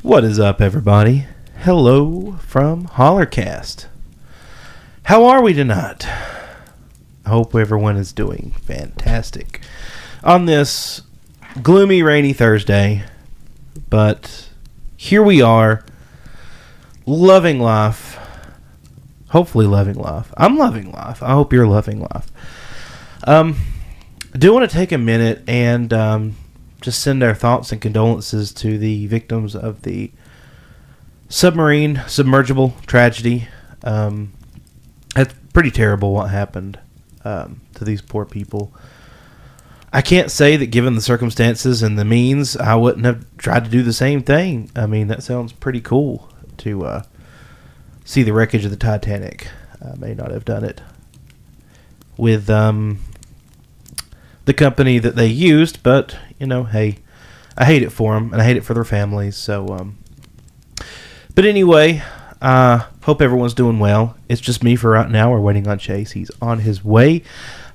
What is up, everybody? Hello from HOLLERCAST. How are we tonight? I hope everyone is doing fantastic on this gloomy, rainy Thursday. But here we are, loving life. Hopefully loving life. I'm loving life. I hope you're loving life. I do want to take a minute and just send our thoughts and condolences to the victims of the submergible tragedy. It's pretty terrible what happened to these poor people. I can't say that given the circumstances and the means, I wouldn't have tried to do the same thing. I mean, that sounds pretty cool to see the wreckage of the Titanic. I may not have done it with the company that they used, but you know, hey, I hate it for them and I hate it for their families. So, but anyway, hope everyone's doing well. It's just me for right now. We're waiting on Chase. He's on his way.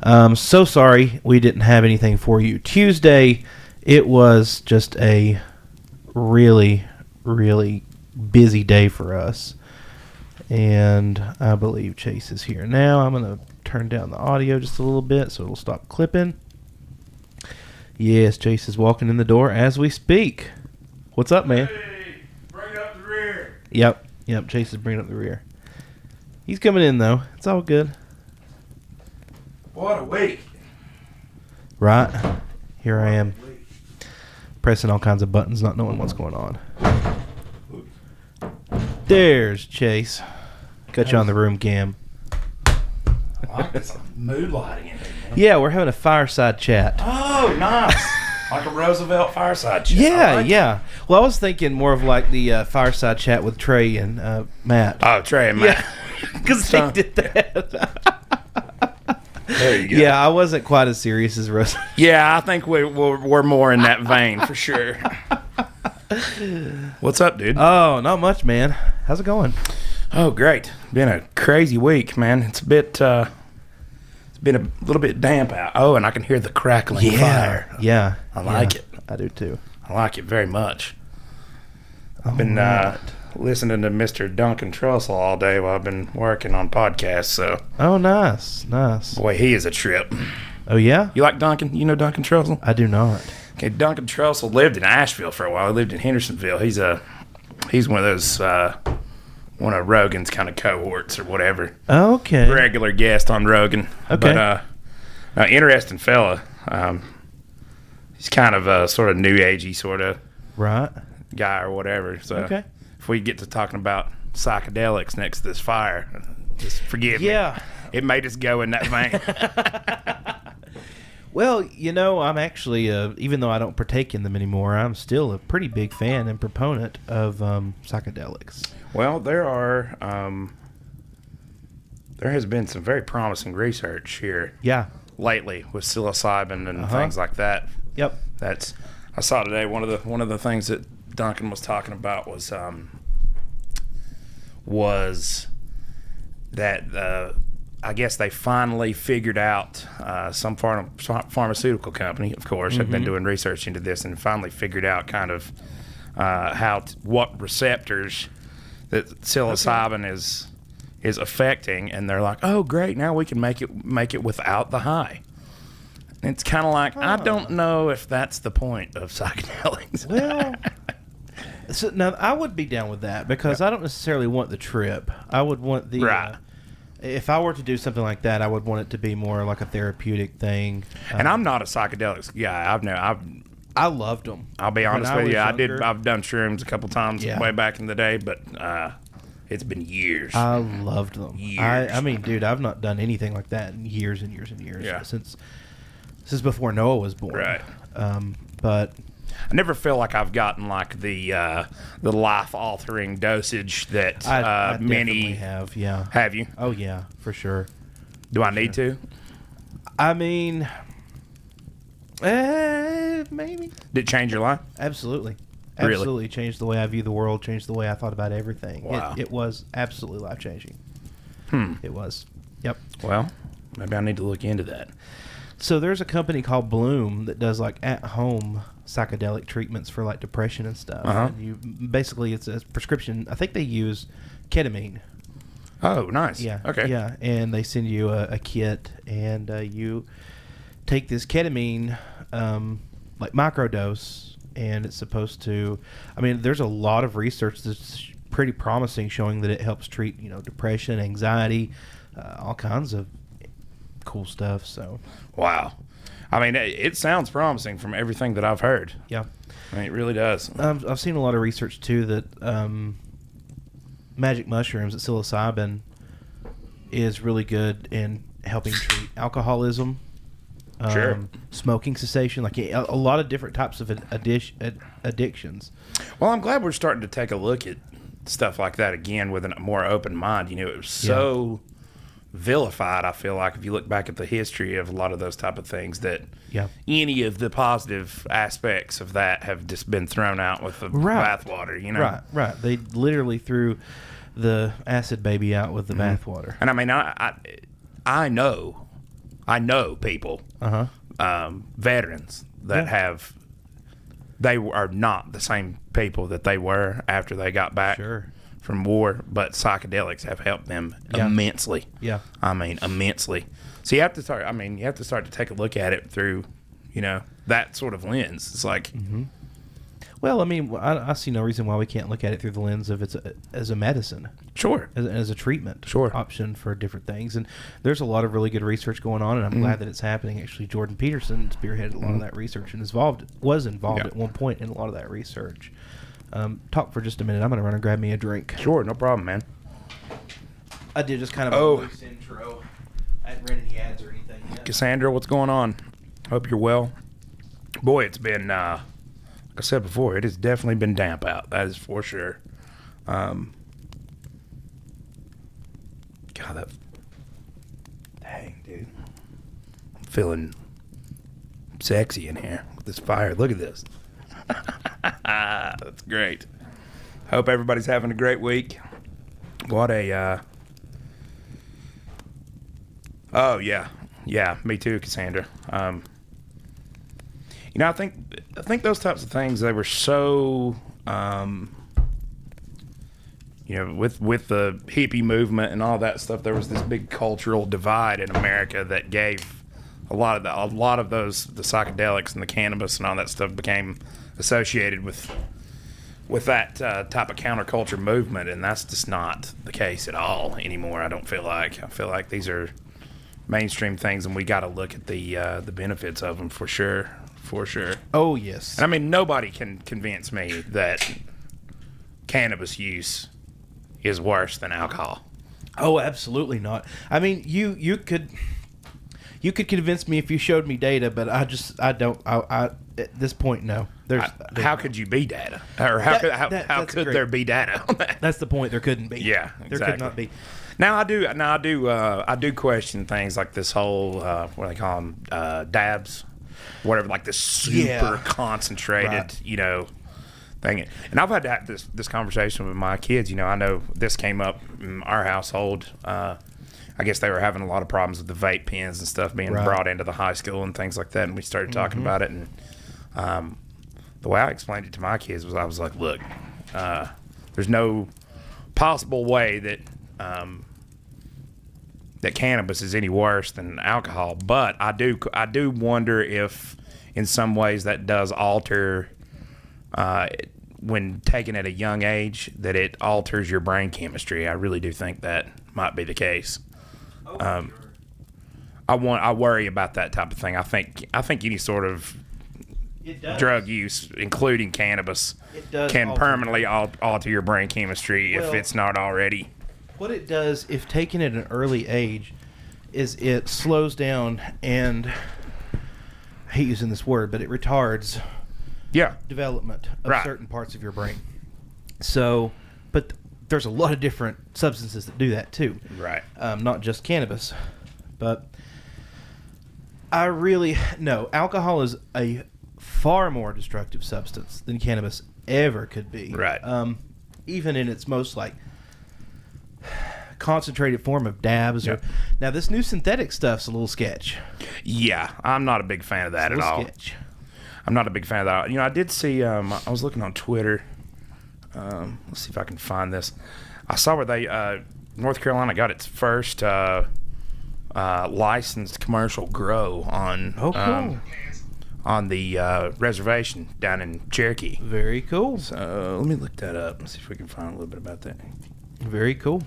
So sorry we didn't have anything for you Tuesday. It was just a really, really busy day for us. And I believe Chase is here now. I'm going to turn down the audio just a little bit so it'll stop clipping. Yes, Chase is walking in the door as we speak. What's up, man? Hey, bring up the rear. Yep, Chase is bringing up the rear. He's coming in, though. It's all good. What a week. Right? Here I am, pressing all kinds of buttons, not knowing what's going on. There's Chase. Got you on the room cam. I like this mood lighting in here, man. Yeah, we're having a fireside chat. Oh, nice. Like a Roosevelt fireside chat. Yeah, like yeah. Well, I was thinking more of like the fireside chat with Trey and Matt. Oh, Trey and Matt. Because they did that. There you go. Yeah, I wasn't quite as serious as Rose. Yeah, I think we're more in that vein for sure. What's up, dude? Oh, not much, man. How's it going? Oh, great. Been a crazy week, man. It's a bit, it's been a little bit damp out. Oh, and I can hear the crackling fire. Yeah. I like it. I do too. I like it very much. I've been right. listening to Mr. Duncan Trussell all day while I've been working on podcasts. So, Oh, nice. boy, he is a trip. Oh, yeah? You like Duncan? You know Duncan Trussell? I do not. Okay, Duncan Trussell lived in Asheville for a while. He lived in Hendersonville. He's one of those one of Rogan's kind of cohorts or whatever. Okay. Regular guest on Rogan. Okay. But interesting fella. He's kind of a sort of new agey sort of Right. guy or whatever. So Okay. if we get to talking about psychedelics next to this fire, just forgive me. Yeah. It may just go in that vein. Well, you know, I'm actually, even though I don't partake in them anymore, I'm still a pretty big fan and proponent of psychedelics. Well, there has been some very promising research here Yeah. lately with psilocybin and Uh-huh. things like that. Yep. I saw today one of the things that Duncan was talking about was that I guess they finally figured out some pharmaceutical company, of course, have been doing research into this and finally figured out kind of what receptors that psilocybin is affecting, and they're like, oh great, now we can make it without the high. And it's kind of like, I don't know if that's the point of psychedelics. Well, so now I would be down with that because I don't necessarily want the trip. I would want the Right. If I were to do something like that, I would want it to be more like a therapeutic thing. And I'm not a psychedelics guy. I loved them. I'll be honest When I with you. was younger. I've done shrooms a couple times Yeah. way back in the day, but it's been years. I loved them. Years. I mean, dude, I've not done anything like that in years and years and years. Yeah. Since before Noah was born. Right. But I never feel like I've gotten like the life altering dosage that I many definitely have. Yeah. have. You? Oh yeah, for sure. Do I need to? I mean, maybe. Did it change your life? Absolutely. Really? Absolutely changed the way I view the world, changed the way I thought about everything. Wow. It was absolutely life-changing. It was. Yep. Well, maybe I need to look into that. So there's a company called Bloom that does like at-home psychedelic treatments for like depression and stuff. And you basically, it's a prescription. I think they use ketamine. Oh, nice. Yeah. Okay. Yeah, and they send you a kit, and you take this ketamine, like microdose, and it's supposed to. I mean, there's a lot of research that's pretty promising, showing that it helps treat depression, anxiety, all kinds of cool stuff. So. Wow. I mean, it sounds promising from everything that I've heard. Yeah. I mean, it really does. I've seen a lot of research too that magic mushrooms, that psilocybin, is really good in helping treat alcoholism, Sure. smoking cessation, like a lot of different types of addictions. Well, I'm glad we're starting to take a look at stuff like that again with a more open mind. It was so vilified, I feel like, if you look back at the history of a lot of those type of things, that any of the positive aspects of that have just been thrown out with the bathwater, Right. They literally threw the acid baby out with the bathwater. And I mean, I know people, veterans that they are not the same people that they were after they got back from war, but psychedelics have helped them immensely. Yeah. I mean, immensely. So you have to start to take a look at it through, that sort of lens. It's like, well, I mean, I see no reason why we can't look at it through the lens of it's as a medicine. Sure. As a treatment option for different things. And there's a lot of really good research going on, and I'm glad that it's happening. Actually, Jordan Peterson spearheaded a lot of that research and was involved at one point in a lot of that research. Talk for just a minute. I'm going to run and grab me a drink. Sure, no problem, man. I did just kind of a loose intro. I hadn't read any ads or anything yet. Cassandra, what's going on? Hope you're well. Boy, it's been, like I said before, it has definitely been damp out. That is for sure. God, dang, dude. I'm feeling sexy in here with this fire. Look at this. That's great. Hope everybody's having a great week. What a oh yeah, me too, Cassandra. I think those types of things, they were so with the hippie movement and all that stuff, there was this big cultural divide in America that gave a lot of those, the psychedelics and the cannabis and all that stuff, became associated with that type of counterculture movement, and that's just not the case at all anymore. I feel like these are mainstream things, and we got to look at the benefits of them for sure. Oh yes. And I mean, nobody can convince me that cannabis use is worse than alcohol. Oh, absolutely not. I mean, you could convince me if you showed me data, but I don't. At this point, no. How could you be data? Or how could there be data on that? That's the point. There couldn't be. Yeah, exactly. There could not be. Now I do question things like this whole what do they call them, dabs, whatever, like this super concentrated, thing. And I've had to have this conversation with my kids. I know this came up in our household. I guess they were having a lot of problems with the vape pens and stuff being brought into the high school and things like that. And we started talking about it. And the way I explained it to my kids was, I was like, look, there's no possible way that that cannabis is any worse than alcohol. But I do wonder if in some ways that does alter, when taken at a young age, that it alters your brain chemistry. I really do think that might be the case. Sure. I worry about that type of thing. I think any sort of drug use, including cannabis, can permanently alter your brain chemistry if it's not already. What it does, if taken at an early age, is it slows down and, I hate using this word, but it retards development of certain parts of your brain. So, but there's a lot of different substances that do that too. Right. Not just cannabis. But alcohol is a far more destructive substance than cannabis ever could be. Right. Even in its most concentrated form of dabs. Yeah. Now, this new synthetic stuff's a little sketch. Yeah, I'm not a big fan of that at all. Sketch. I'm not a big fan of that. You know, I did see. I was looking on Twitter. Let's see if I can find this. I saw where they North Carolina got its first licensed commercial grow on on the reservation down in Cherokee. Very cool. So let me look that up and see if we can find a little bit about that. Very cool.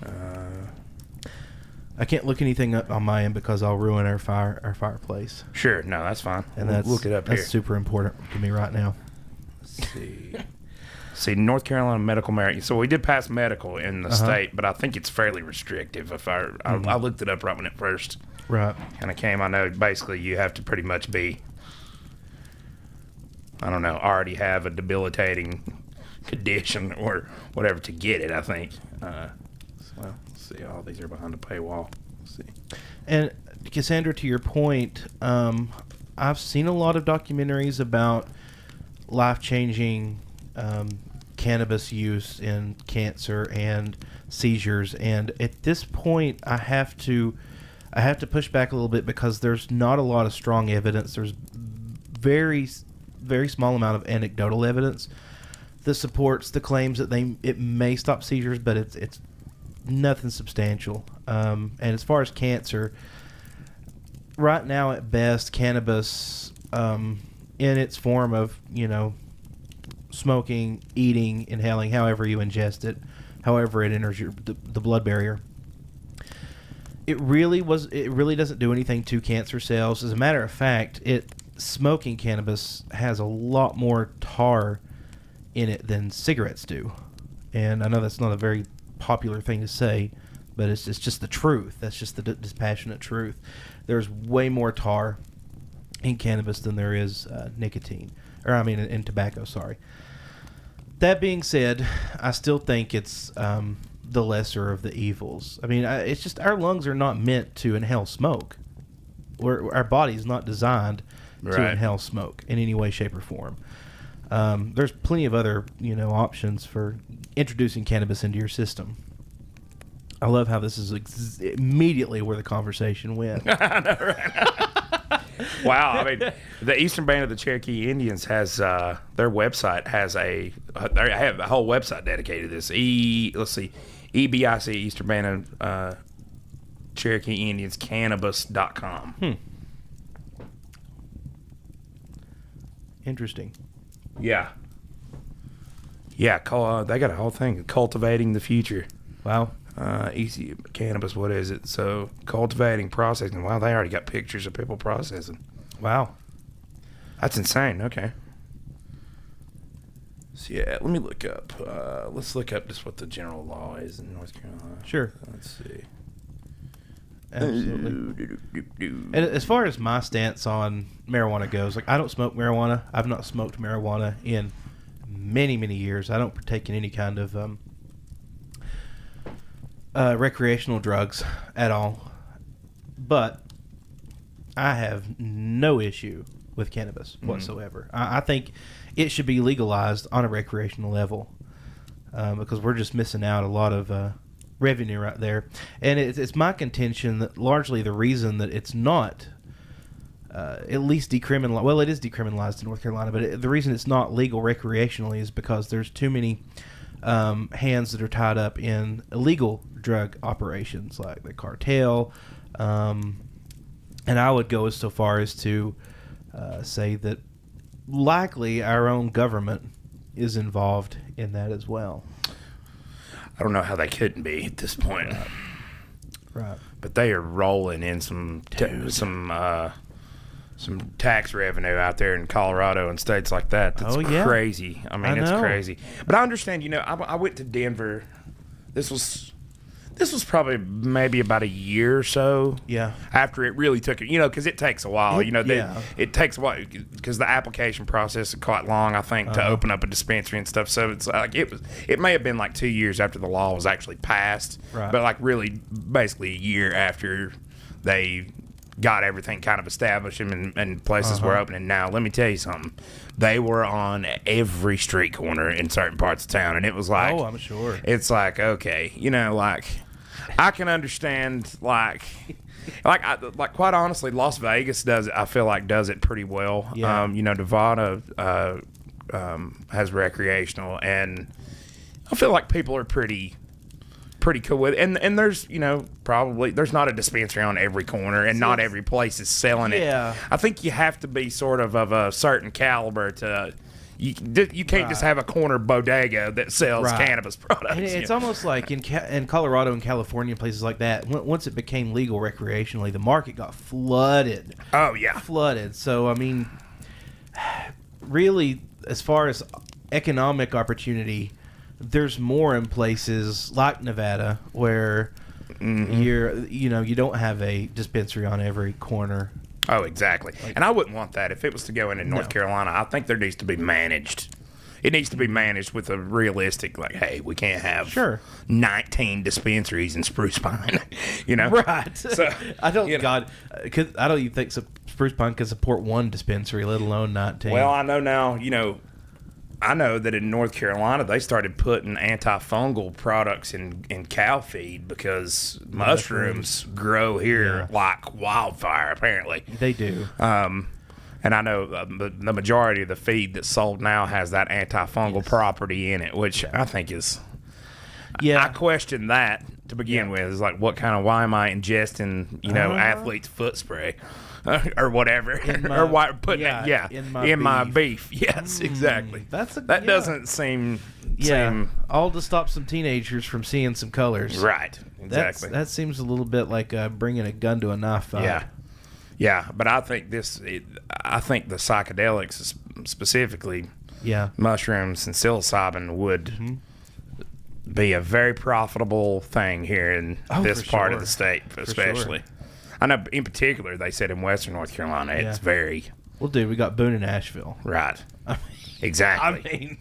I can't look anything up on my end because I'll ruin our fireplace. Sure, no, that's fine. And We'll look it up that's here. super important to me right now. Let's see. See, North Carolina medical marijuana. So we did pass medical in the state, but I think it's fairly restrictive. If I looked it up right when it first Right. kind of came. I know basically you have to pretty much be, I don't know, already have a debilitating condition or whatever to get it, I think. Well, let's see. All these are behind a paywall. Let's see. And Cassandra, to your point, I've seen a lot of documentaries about life-changing cannabis use in cancer and seizures, and at this point, I have to push back a little bit because there's not a lot of strong evidence. There's very small amount of anecdotal evidence that supports the claims that it may stop seizures, but it's nothing substantial. And as far as cancer, right now at best, cannabis in its form of, smoking, eating, inhaling, however you ingest it, however it enters the blood barrier, it really doesn't do anything to cancer cells. As a matter of fact, smoking cannabis has a lot more tar in it than cigarettes do. And I know that's not a very popular thing to say, but it's just the truth. That's just the dispassionate truth. There's way more tar in cannabis than there is nicotine. In tobacco, sorry. That being said, I still think it's the lesser of the evils. It's just our lungs are not meant to inhale smoke. Our body's not designed to inhale smoke in any way, shape, or form. There's plenty of other, options for introducing cannabis into your system. I love how this is immediately where the conversation went. I know, right? Wow, the Eastern Band of the Cherokee Indians has their website has they have a whole website dedicated to this. EBIC, Eastern Band of Cherokee Indians Cannabis.com. Interesting. Yeah. Yeah, they got a whole thing, cultivating the future. Wow. Easy cannabis, what is it? So cultivating, processing. Wow, they already got pictures of people processing. Wow. That's insane. Okay. So yeah, let me look up. Let's look up just what the general law is in North Carolina. Sure. Let's see. Absolutely. And as far as my stance on marijuana goes, I don't smoke marijuana. I've not smoked marijuana in many, many years. I don't partake in any kind of recreational drugs at all. But I have no issue with cannabis whatsoever. I think it should be legalized on a recreational level because we're just missing out a lot of revenue right there. And it's my contention that largely the reason that it's not at least decriminalized, well, it is decriminalized in North Carolina, but the reason it's not legal recreationally is because there's too many hands that are tied up in illegal drug operations like the cartel. And I would go so far as to say that likely our own government is involved in that as well. I don't know how they couldn't be at this point. Right. But they are rolling in some tax revenue out there in Colorado and states like that. That's crazy. It's crazy. But I understand. I went to Denver. This was probably maybe about a year or so. Yeah. After it really took it, because it takes a while. Yeah. It takes a while because the application process is quite long, I think, to open up a dispensary and stuff. So it's like it may have been like 2 years after the law was actually passed, right. But really basically a year after they got everything kind of established and places were opening. Now, let me tell you something. They were on every street corner in certain parts of town, and it was like... Oh, I'm sure. It's like, okay, I can understand like quite honestly, Las Vegas does it. I feel like does it pretty well. Yeah. Nevada has recreational, and I feel like people are pretty cool with it. And there's probably there's not a dispensary on every corner, and not every place is selling it. Yeah. I think you have to be sort of a certain caliber to. You can't just have a corner bodega that sells cannabis products. And it's almost like in Colorado and California, places like that, once it became legal recreationally, the market got flooded. Oh, yeah. Flooded. So, I mean, really, as far as economic opportunity, there's more in places like Nevada where you don't have a dispensary on every corner. Oh, exactly. And I wouldn't want that. If it was to go into North Carolina, I think there needs to be managed. It needs to be managed with a realistic, like, hey, we can't have 19 dispensaries in Spruce Pine, Right. So I don't even think Spruce Pine can support one dispensary, let alone 19. Well, I know now, I know that in North Carolina they started putting antifungal products in cow feed because mushrooms grow here like wildfire. Apparently, they do. And I know the majority of the feed that's sold now has that antifungal property in it, which I think is. Yeah, I question that to begin with. Is like, why am I ingesting athlete's foot spray? Or whatever, or putting it in my beef. Yes, exactly. That doesn't seem all to stop some teenagers from seeing some colors. Right, exactly. That seems a little bit like bringing a gun to a knife fight. Yeah. But I think the psychedelics specifically, mushrooms and psilocybin would be a very profitable thing here in this part of the state, especially. I know, in particular, they said in Western North Carolina, it's very... Well, dude, we got Boone in Asheville. Right. Exactly.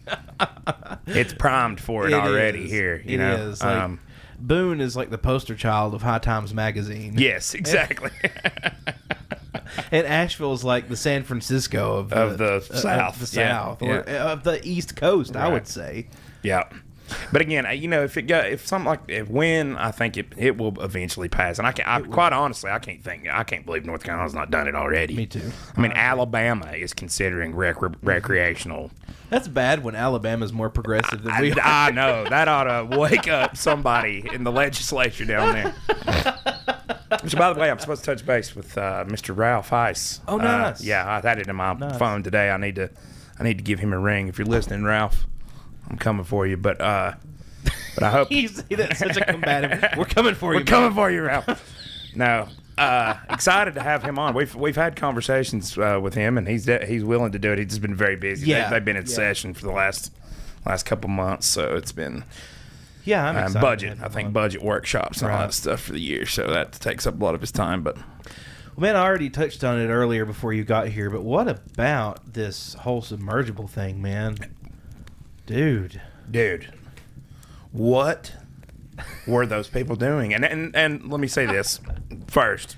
It's primed for it already here. It is. Like, Boone is like the poster child of High Times Magazine. Yes, exactly. And Asheville is like the San Francisco of the South. Or of the East Coast, I would say. Yeah. But again, I think it will eventually pass, and quite honestly, I can't believe North Carolina's not done it already. Me too. I mean, Alabama is considering recreational. That's bad when Alabama's more progressive than we are. I know that ought to wake up somebody in the legislature down there. Which, by the way, I'm supposed to touch base with Mr. Ralph Heiss. Oh, nice. I had it in my phone today. I need to give him a ring. If you're listening, Ralph, I'm coming for you, but I hope that's such a combative. We're coming for you. We're coming for you, Ralph. No, excited to have him on. We've had conversations with him, and he's willing to do it. He's just been very busy. Yeah, they've been in session for the last couple months, so it's been I'm excited. Budget. I think budget workshops and all that stuff for the year, so that takes up a lot of his time. But man, I already touched on it earlier before you got here. But what about this whole submergible thing, man? Dude, what were those people doing? And let me say this first.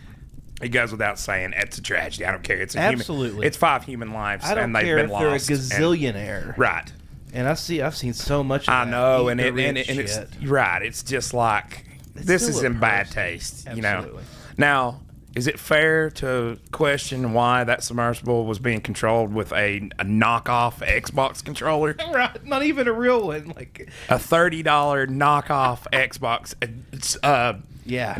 It goes without saying, it's a tragedy. I don't care. It's absolutely. It's 5 human lives, and they've been lost. They're a gazillionaire, right? And I've seen so much of that. I know, and it's right. It's just like this is in bad taste, Absolutely. Now, is it fair to question why that submersible was being controlled with a knockoff Xbox controller? Right, not even a real one, like a $30 knockoff Xbox. And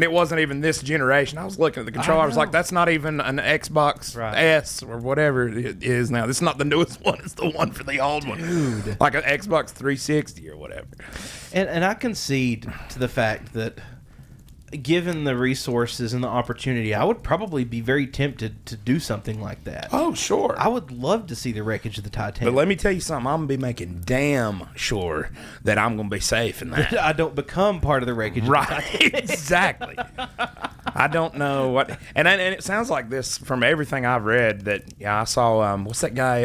it wasn't even this generation. I was looking at the controller. I was like, that's not even an Xbox S or whatever it is now. This is not the newest one. It's the one for the old one. Like an Xbox 360 or whatever. And I concede to the fact that given the resources and the opportunity, I would probably be very tempted to do something like that. Oh, sure. I would love to see the wreckage of the Titanic. But let me tell you something. I'm going to be making damn sure that I'm going to be safe in that. I don't become part of the wreckage of the Titanic. Exactly. I don't know what... And it sounds like this from everything I've read that... I saw... what's that guy?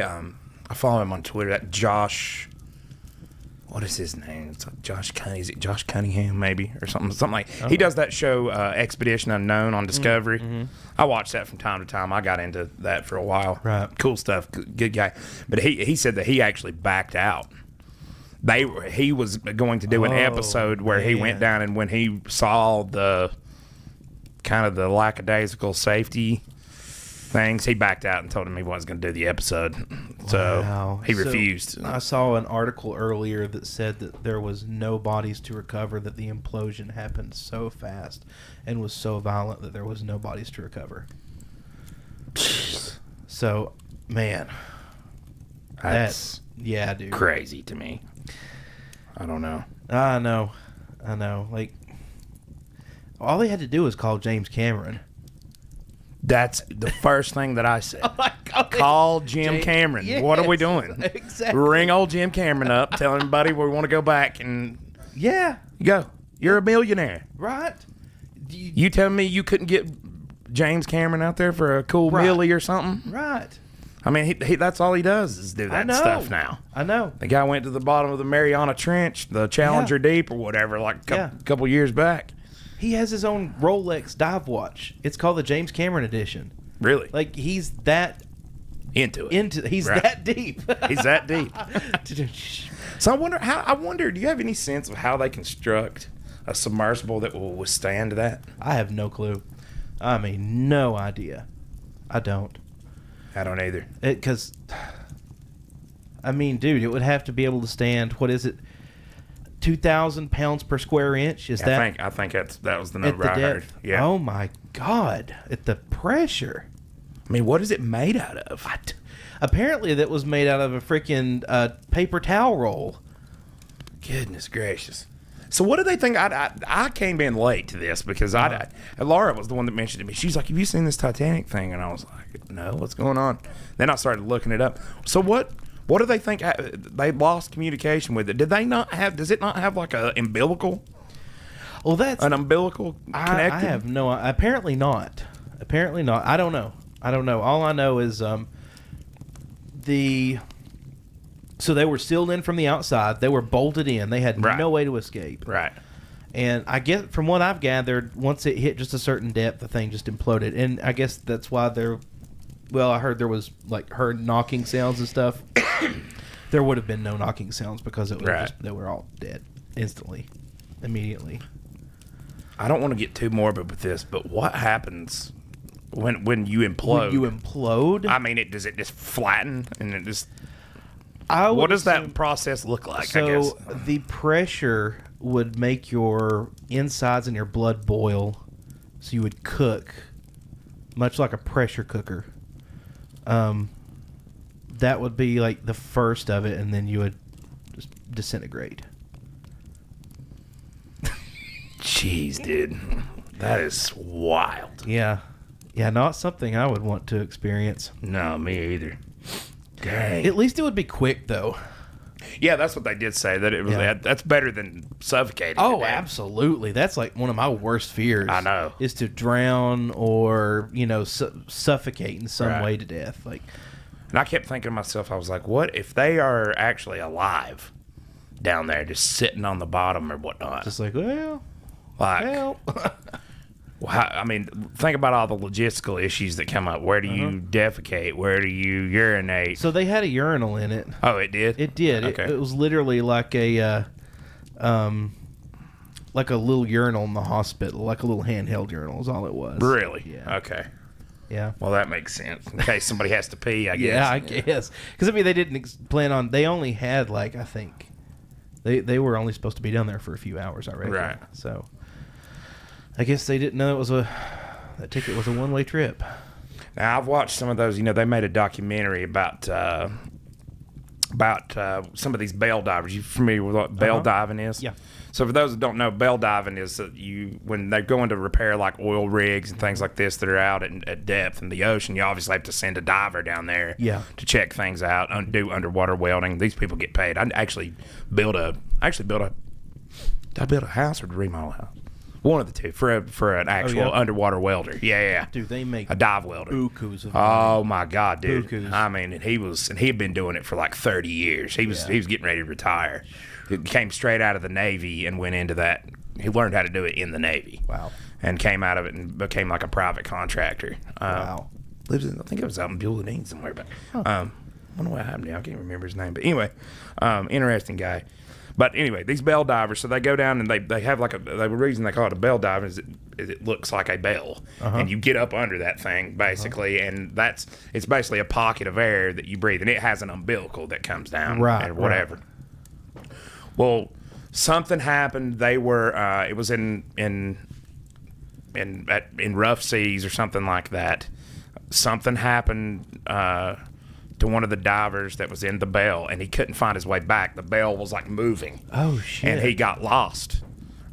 I follow him on Twitter. That Josh... What is his name? It's like Josh Cunningham. Is it Josh Cunningham, maybe? Or something like... Okay. He does that show, Expedition Unknown on Discovery. Mm-hmm. I watch that from time to time. I got into that for a while. Right. Cool stuff. Good guy. But he said that he actually backed out he was going to do an episode where he went down, and when he saw the kind of the lackadaisical safety things, he backed out and told him he wasn't going to do the episode. So he refused. I saw an article earlier that said that there was no bodies to recover, that the implosion happened so fast and was so violent that there was no bodies to recover. So, man, That's dude, crazy to me. I don't know. I know. Like, all they had to do was call James Cameron. That's the first thing that I said. Oh my God. Call Jim Cameron. Yes, What are we doing? Exactly. Ring old Jim Cameron up. Tell him, buddy, we want to go back and Yeah. go. You're a millionaire. Right. You telling me you couldn't get James Cameron out there for a cool millie or something? Right. I mean, he that's all he does is do that stuff now. I know. The guy went to the bottom of the Mariana Trench, the Challenger Deep or whatever, like a couple years back. He has his own Rolex dive watch. It's called the James Cameron edition. Really? Like, he's that into it. He's that deep. He's that deep. So I wonder, do you have any sense of how they construct a submersible that will withstand that? I have no clue. I mean, no idea. I don't. I don't either. Because, I mean, dude, it would have to be able to stand, what is it, 2,000 pounds per square inch? I think that was the number I heard. Yeah. Oh, my God. At the pressure. I mean, what is it made out of? What? Apparently that was made out of a freaking paper towel roll. Goodness gracious. So what do they think? I came in late to this because Laura was the one that mentioned it to me. She's like, have you seen this Titanic thing? And I was like, no, what's going on? Then I started looking it up. So what do they think? They lost communication with it. Does it not have like a umbilical? Well, that's an umbilical connected? I have no, apparently not. I don't know. All I know is so they were sealed in from the outside. They were bolted in. They had no way to escape. Right. And I guess from what I've gathered, once it hit just a certain depth, the thing just imploded. And I guess that's why I heard there was like knocking sounds and stuff. There would have been no knocking sounds because it was they were all dead instantly, immediately. I don't want to get too morbid with this, but what happens when you implode? When you implode? I mean, does it just flatten and it just... What does that process look like, so I guess? The pressure would make your insides and your blood boil, so you would cook, much like a pressure cooker. That would be like the first of it, and then you would just disintegrate. Jeez, dude. That is wild. Yeah. Yeah, not something I would want to experience. No, me either. Dang. At least it would be quick, though. Yeah, that's what they did say. That it was. That's better than suffocating. Oh, absolutely. That's like one of my worst fears. I know. Is to drown or suffocate in some way to death. Like, and I kept thinking to myself, I was like, what if they are actually alive down there, just sitting on the bottom or whatnot? Just like, well. I mean, think about all the logistical issues that come up. Where do you defecate? Where do you urinate? So they had a urinal in it. Oh, it did? It did. Okay. It was literally like a little urinal in the hospital, like a little handheld urinal is all it was. Really? Yeah. Okay. Yeah. Well, that makes sense. In case somebody has to pee, I guess. Yeah, I guess. Because, I mean, they didn't plan on... They only had, like, I think... They were only supposed to be down there for a few hours already. Right. So... I guess they didn't know that ticket was a one-way trip. Now, I've watched some of those. They made a documentary about some of these bell divers. You familiar with what bell diving is? Yeah. So for those that don't know, bell diving is when they're going to repair like oil rigs and things like this that are out at depth in the ocean, you obviously have to send a diver down there to check things out, do underwater welding. These people get paid. I actually built a house or remodel a house? One of the two for an actual underwater welder. Yeah. Dude, they make a dive welder. Bukus of oh my God, dude! Bukus. I mean, and he had been doing it for like 30 years. He was getting ready to retire. He came straight out of the Navy and went into that. He learned how to do it in the Navy. Wow! And came out of it and became like a private contractor. Wow! Lives in, I think it was out in Buellton somewhere, but wonder what happened to him. I can't remember his name. But anyway, interesting guy. But anyway, these bell divers, so they go down and they have like the reason they call it a bell dive is it looks like a bell. And you get up under that thing, basically, and it's basically a pocket of air that you breathe, and it has an umbilical that comes down or whatever. Right. Well, something happened. They were, it was in rough seas or something like that. Something happened to one of the divers that was in the bell, and he couldn't find his way back. The bell was like moving. Oh shit! And he got lost,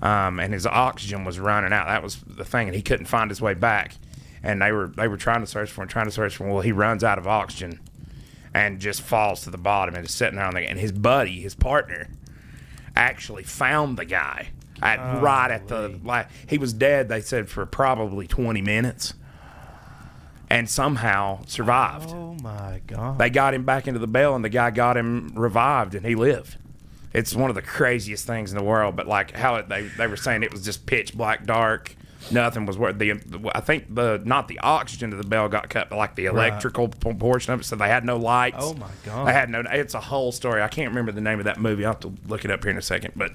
and his oxygen was running out. That was the thing, and he couldn't find his way back. And they were trying to search for him. Well, he runs out of oxygen, and just falls to the bottom and is sitting there on the. And his buddy, his partner, actually found the guy he was dead. They said for probably 20 minutes. And somehow survived. Oh my God! They got him back into the bell, and the guy got him revived, and he lived. It's one of the craziest things in the world. But like how they were saying it was just pitch black dark. Nothing was worth I think not the oxygen to the bell got cut, but like the electrical portion of it. So they had no lights. Oh my God! They had no. It's a whole story. I can't remember the name of that movie. I'll have to look it up here in a second. But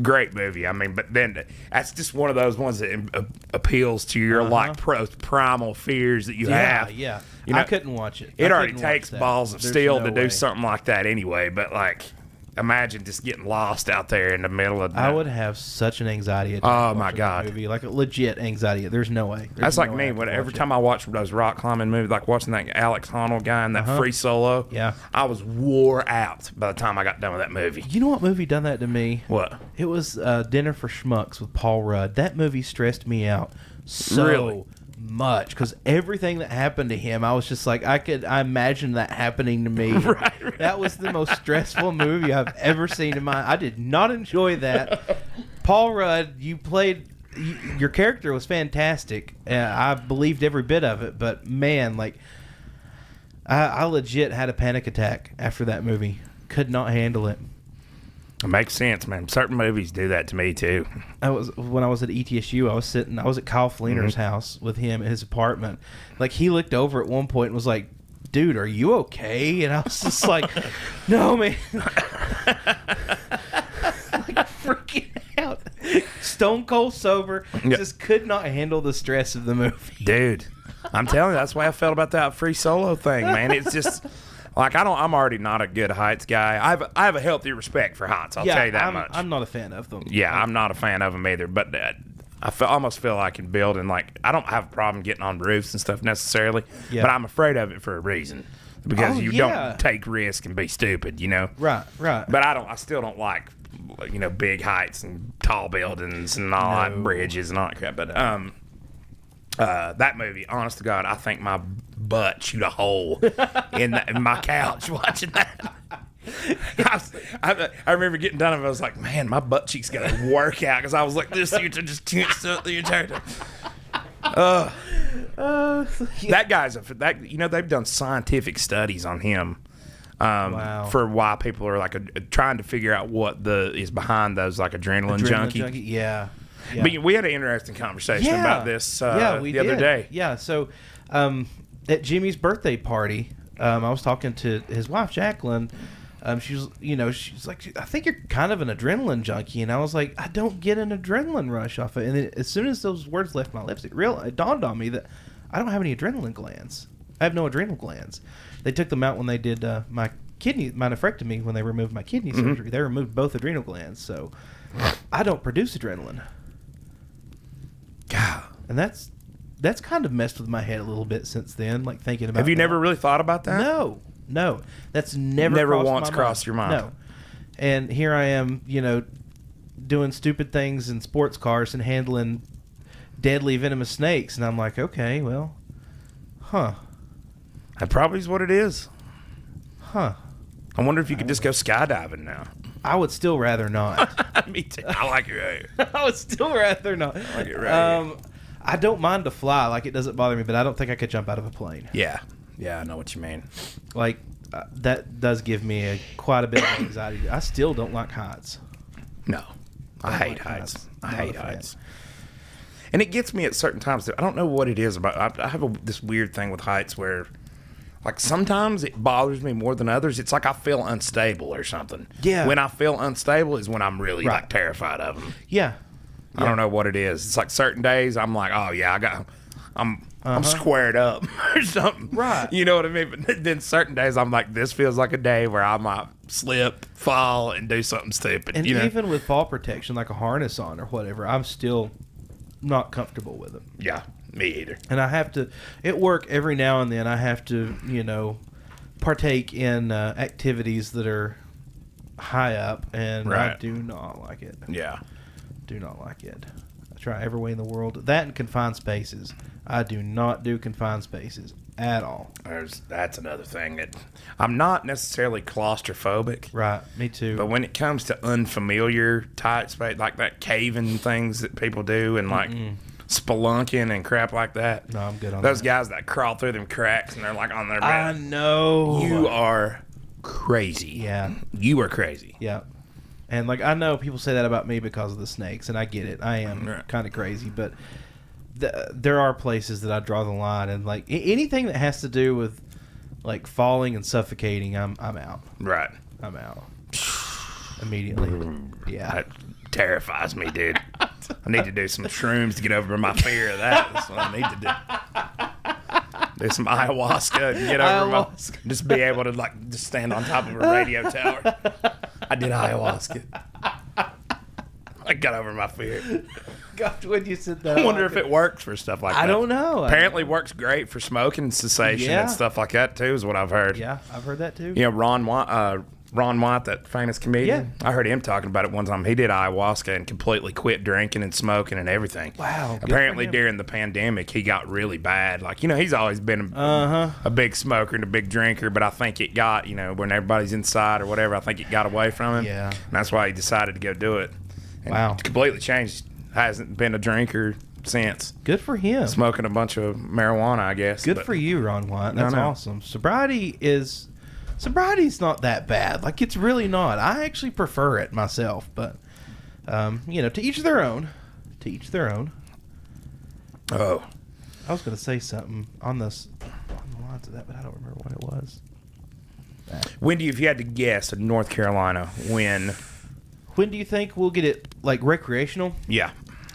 great movie. I mean, but then that's just one of those ones that appeals to your like primal fears that you have. Yeah. You know, I couldn't watch it. It already takes balls of steel to do something like that anyway. But like. Imagine just getting lost out there in the middle of. I would have such an anxiety attack. Oh my God! Movie, like a legit anxiety. There's no way. That's like me. Every time I watch those rock climbing movies, like watching that Alex Honnold guy in that Free Solo. Yeah, I was wore out by the time I got done with that movie. You know what movie done that to me? What? It was Dinner for Schmucks with Paul Rudd. That movie stressed me out so much because everything that happened to him, I was just like, I imagined that happening to me. Right. That was the most stressful movie I've ever seen in my. I did not enjoy that. Paul Rudd, your character was fantastic. I believed every bit of it, but man, like, I legit had a panic attack after that movie. Could not handle it. It makes sense, man. Certain movies do that to me too. When I was at ETSU, I was at Kyle Fleener's house with him at his apartment. Like, he looked over at one point and was like, "Dude, are you okay?" And I was just like, "No, man." Like, freaking out. Stone cold sober. Yep. Just could not handle the stress of the movie. Dude, I'm telling you, that's the way I felt about that Free Solo thing, man. It's just like I'm already not a good heights guy. I have a healthy respect for heights. I'll tell you that much. I'm not a fan of them. Yeah, I'm not a fan of them either. But almost feel I can build, and like I don't have a problem getting on roofs and stuff necessarily. Yeah. But I'm afraid of it for a reason because you don't take risks and be stupid, you know. Right. But I still don't like, you know, big heights and tall buildings and all that, bridges and all that crap. But that movie, honest to God, I think my butt shoot a hole in my couch watching that. I remember getting done and I was like, man, my butt cheeks got to work out because I was like this just tensed up the entire time. That guy's you know, they've done scientific studies on him. For why people are like trying to figure out what is behind those like adrenaline junkie. Yeah. But we had an interesting conversation about this the other day. Yeah, so at Jimmy's birthday party, I was talking to his wife, Jacqueline. She's like, I think you're kind of an adrenaline junkie. And I was like, I don't get an adrenaline rush off it. And then as soon as those words left my lips, it dawned on me that I don't have any adrenaline glands. I have no adrenal glands. They took them out when they did my nephrectomy, when they removed my kidney surgery. They removed both adrenal glands. So I don't produce adrenaline. God. And that's kind of messed with my head a little bit since then, like thinking about. Have you never really thought about that? No, that's never once crossed your mind. No, and here I am, you know, doing stupid things in sports cars and handling deadly venomous snakes, and I'm like, okay, well, that probably is what it is. I wonder if you could just go skydiving now. I would still rather not. Me too. I like it right here. I would still rather not. I like it right here. I don't mind to fly, like it doesn't bother me, but I don't think I could jump out of a plane. Yeah, I know what you mean. Like that does give me quite a bit of anxiety. I still don't like heights. No, I hate heights. I hate heights. And it gets me at certain times. I don't know what it is about. I have this weird thing with heights where, like sometimes it bothers me more than others. It's like I feel unstable or something. Yeah. When I feel unstable is when I'm really like terrified of them. Yeah. I don't know what it is. It's like certain days I'm like, oh yeah, I'm squared up or something. Right. You know what I mean? But then certain days I'm like, this feels like a day where I might slip, fall, and do something stupid. And you know? even with fall protection, like a harness on or whatever, I'm still not comfortable with it. Yeah, me either. And I have to, at work every now and then, I have to, you know, partake in activities that are high up, and I do not like it. Yeah. Do not like it. I try every way in the world. That and confined spaces. I do not do confined spaces at all. That's another thing that I'm not necessarily claustrophobic. Right, me too. But when it comes to unfamiliar type space, like that caving things that people do and like spelunking and crap like that. No, I'm good on those that. guys that crawl through them cracks and they're like on their bed. I know. You are crazy. Yeah. You are crazy. Yeah. And like I know people say that about me because of the snakes, and I get it. I am kind of crazy, but there are places that I draw the line, and like anything that has to do with like falling and suffocating, I'm out. Right. I'm out immediately. Yeah. That terrifies me, dude. I need to do some shrooms to get over my fear of that. That's what I need to do. Do some ayahuasca and get over just be able to like just stand on top of a radio tower. I did ayahuasca. I got over my fear. God, when you said that, I wonder if it works for stuff like that. I don't know. Apparently works great for smoking cessation and stuff like that too, is what I've heard. Yeah, I've heard that too. You know, Ron White, that famous comedian. Yeah. I heard him talking about it one time. He did ayahuasca and completely quit drinking and smoking and everything. Wow. Apparently during the pandemic, he got really bad. Like, you know, he's always been a big smoker and a big drinker, but I think it got, you know, when everybody's inside or whatever, I think it got away from him. Yeah. And that's why he decided to go do it. And wow. Completely changed. Hasn't been a drinker since. Good for him. Smoking a bunch of marijuana, I guess. Good for you, Ron White. That's awesome. Sobriety's not that bad. Like, it's really not. I actually prefer it myself, but you know, to each their own. To each their own. Oh, I was going to say something on the lines of that, but I don't remember what it was. When do you, if you had to guess, in North Carolina, when do you think we'll get it like recreational? Yeah.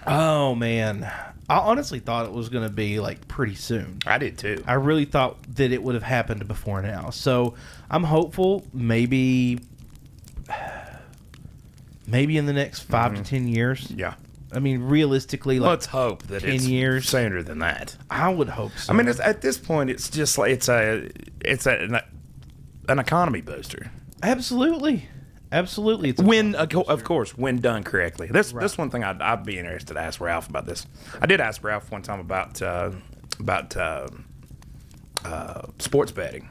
Oh man, I honestly thought it was going to be like pretty soon. I did too. I really thought that it would have happened before now. So I'm hopeful maybe in the next 5 to 10 years. Yeah. I mean, realistically, like let's hope that 10 it's years sooner than that. I would hope so. I mean, at this point, it's just like it's an economy booster. Absolutely. It's Of course, when done correctly. This one thing I'd be interested to ask Ralph about this. I did ask Ralph one time about sports betting.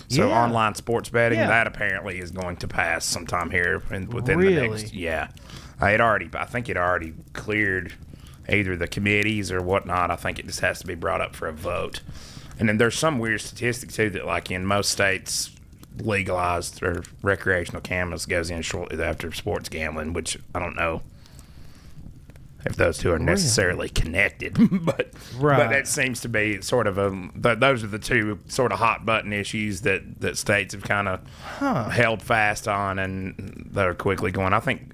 So online sports betting, that apparently is going to pass sometime here within the next. Yeah, I think it already cleared either the committees or whatnot. I think it just has to be brought up for a vote. And then there's some weird statistic too that like in most states, legalized or recreational cannabis goes in shortly after sports gambling, which I don't know if those two are necessarily connected, but that seems to be sort of those are the two sort of hot button issues that states have kind of held fast on and that are quickly going. I think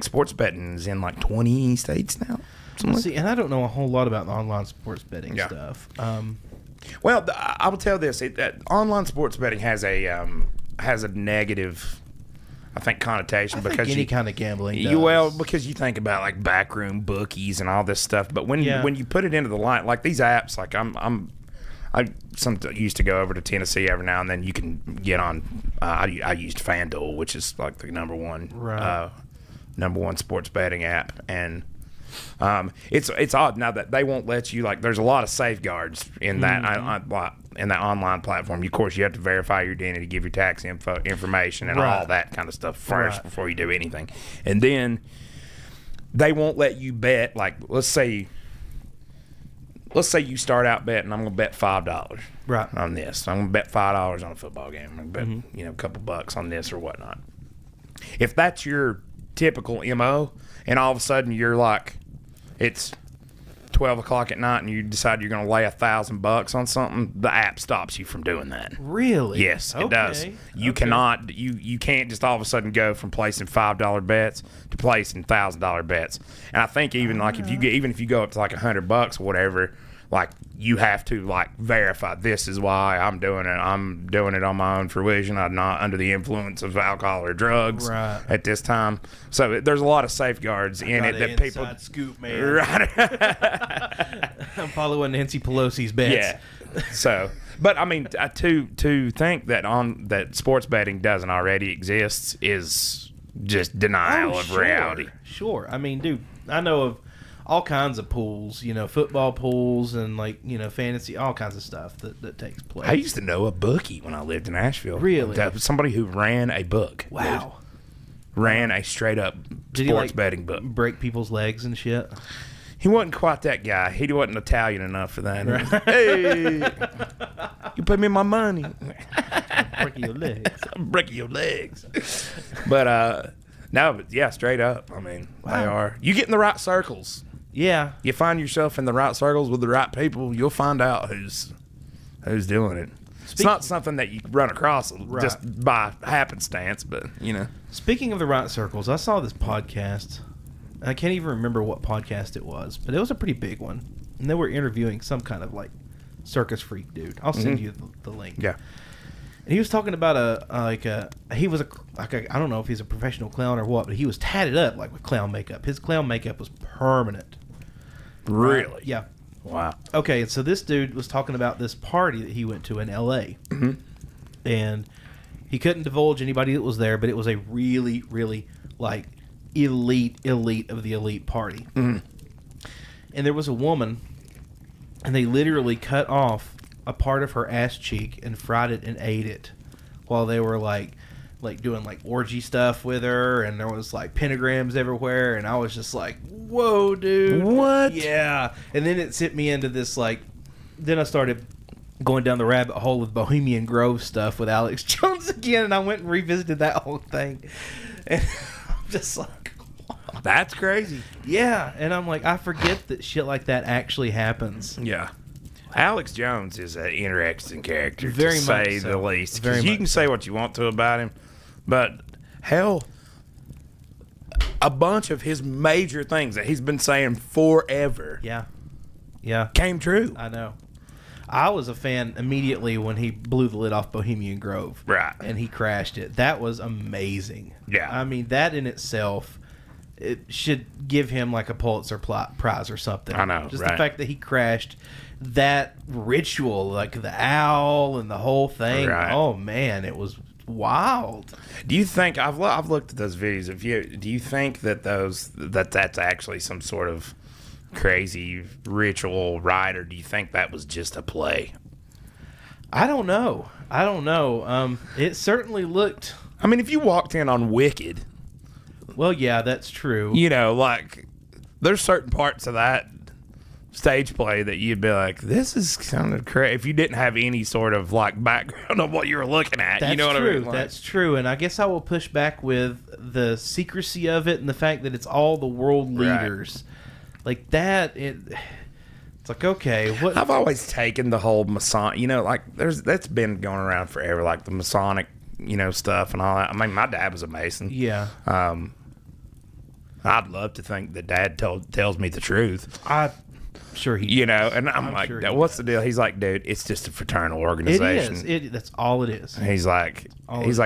sports betting is in like 20 states now. See, and I don't know a whole lot about the online sports betting stuff. Well, I will tell this: that online sports betting has a negative, I think, connotation because any kind of gambling. Does. Well, because you think about like backroom bookies and all this stuff, but when you put it into the line, like these apps, like I used to go over to Tennessee every now and then. You can get on. I used FanDuel, which is like the number one sports betting app, and it's odd now that they won't let you, like, there's a lot of safeguards in that in that online platform. Of course, you have to verify your identity, give your tax information and all that kind of stuff first before you do anything. And then they won't let you bet, like, let's say you start out betting, I'm going to bet $5 on this. I'm going to bet $5 on a football game. I'm going to bet a couple bucks on this or whatnot. If that's your typical MO, and all of a sudden you're like, it's 12 o'clock at night and you decide you're going to lay $1,000 on something, the app stops you from doing that. Really? Yes, it does. You cannot. You can't just all of a sudden go from placing $5 bets to placing $1,000 bets. And I think even like if you go up to like $100 or whatever, like you have to like verify this is why I'm doing it. I'm doing it on my own fruition. I'm not under the influence of alcohol or drugs at this time. So there's a lot of safeguards in it that people scoop, man. Right. I'm following Nancy Pelosi's bets. Yeah. So, but I mean, to think that sports betting doesn't already exist is just denial of reality. Sure. I mean, dude, I know of all kinds of pools, football pools and like, fantasy, all kinds of stuff that takes place. I used to know a bookie when I lived in Asheville. Really? Somebody who ran a book. Wow. Ran a straight up sports betting book. Break people's legs and shit? He wasn't quite that guy. He wasn't Italian enough for that. Right. Hey, you pay me my money. I'm breaking your legs. I'm breaking your legs. But, no, but yeah, straight up. I mean, they are. You get in the right circles. Yeah. You find yourself in the right circles with the right people, you'll find out who's doing it. It's not something that you run across just by happenstance, but, Speaking of the right circles, I saw this podcast. I can't even remember what podcast it was, but it was a pretty big one. And they were interviewing some kind of, like, circus freak dude. I'll send you the link. Yeah. And he was talking about I don't know if he's a professional clown or what, but he was tatted up, like, with clown makeup. His clown makeup was permanent. Really? Yeah. Wow. Okay, so this dude was talking about this party that he went to in L.A. Mm-hmm. And he couldn't divulge anybody that was there, but it was a really, really, like, elite of the elite party. Mm-hmm. And there was a woman, and they literally cut off a part of her ass cheek and fried it and ate it while they were, like doing, like, orgy stuff with her, and there was, like, pentagrams everywhere, and I was just like, whoa, dude. What? Yeah. And then it sent me into this, like, then I started going down the rabbit hole with Bohemian Grove stuff with Alex Jones again, and I went and revisited that whole thing. And I'm just like, wow. That's crazy. Yeah. And I'm like, I forget that shit like that actually happens. Yeah. Alex Jones is an interesting character, Very to much say so. the least. Very Because you much can say what you want to about him, but hell, a bunch of his major things that he's been saying forever Yeah. came true. I know. I was a fan immediately when he blew the lid off Bohemian Grove. Right. And he crashed it. That was amazing. Yeah. I mean, that in itself, it should give him like a Pulitzer Prize or something. I know, Just right. the fact that he crashed that ritual, like the owl and the whole thing. Right. Oh, man, it was wild. Do you think I've looked at those videos of you? Do you think that that's actually some sort of crazy ritual rite, or do you think that was just a play? I don't know. It certainly looked. I mean, if you walked in on Wicked, Well, yeah, that's true. like there's certain parts of that stage play that you'd be like, this is kind of crazy. If you didn't have any sort of like background of what you were looking at, That's you know what true. I mean? Like, That's true. And I guess I will push back with the secrecy of it and the fact that it's all the world leaders. Like that, it's like, okay, what? I've always taken the whole Masonic, like that's been going around forever, like the Masonic, stuff and all that. I mean, my dad was a Mason. Yeah. I'd love to think that Dad tells me the truth. Sure he does. And I'm like, sure what's the deal? He's like, dude, it's just a fraternal organization. It is. That's all it is. And he's like,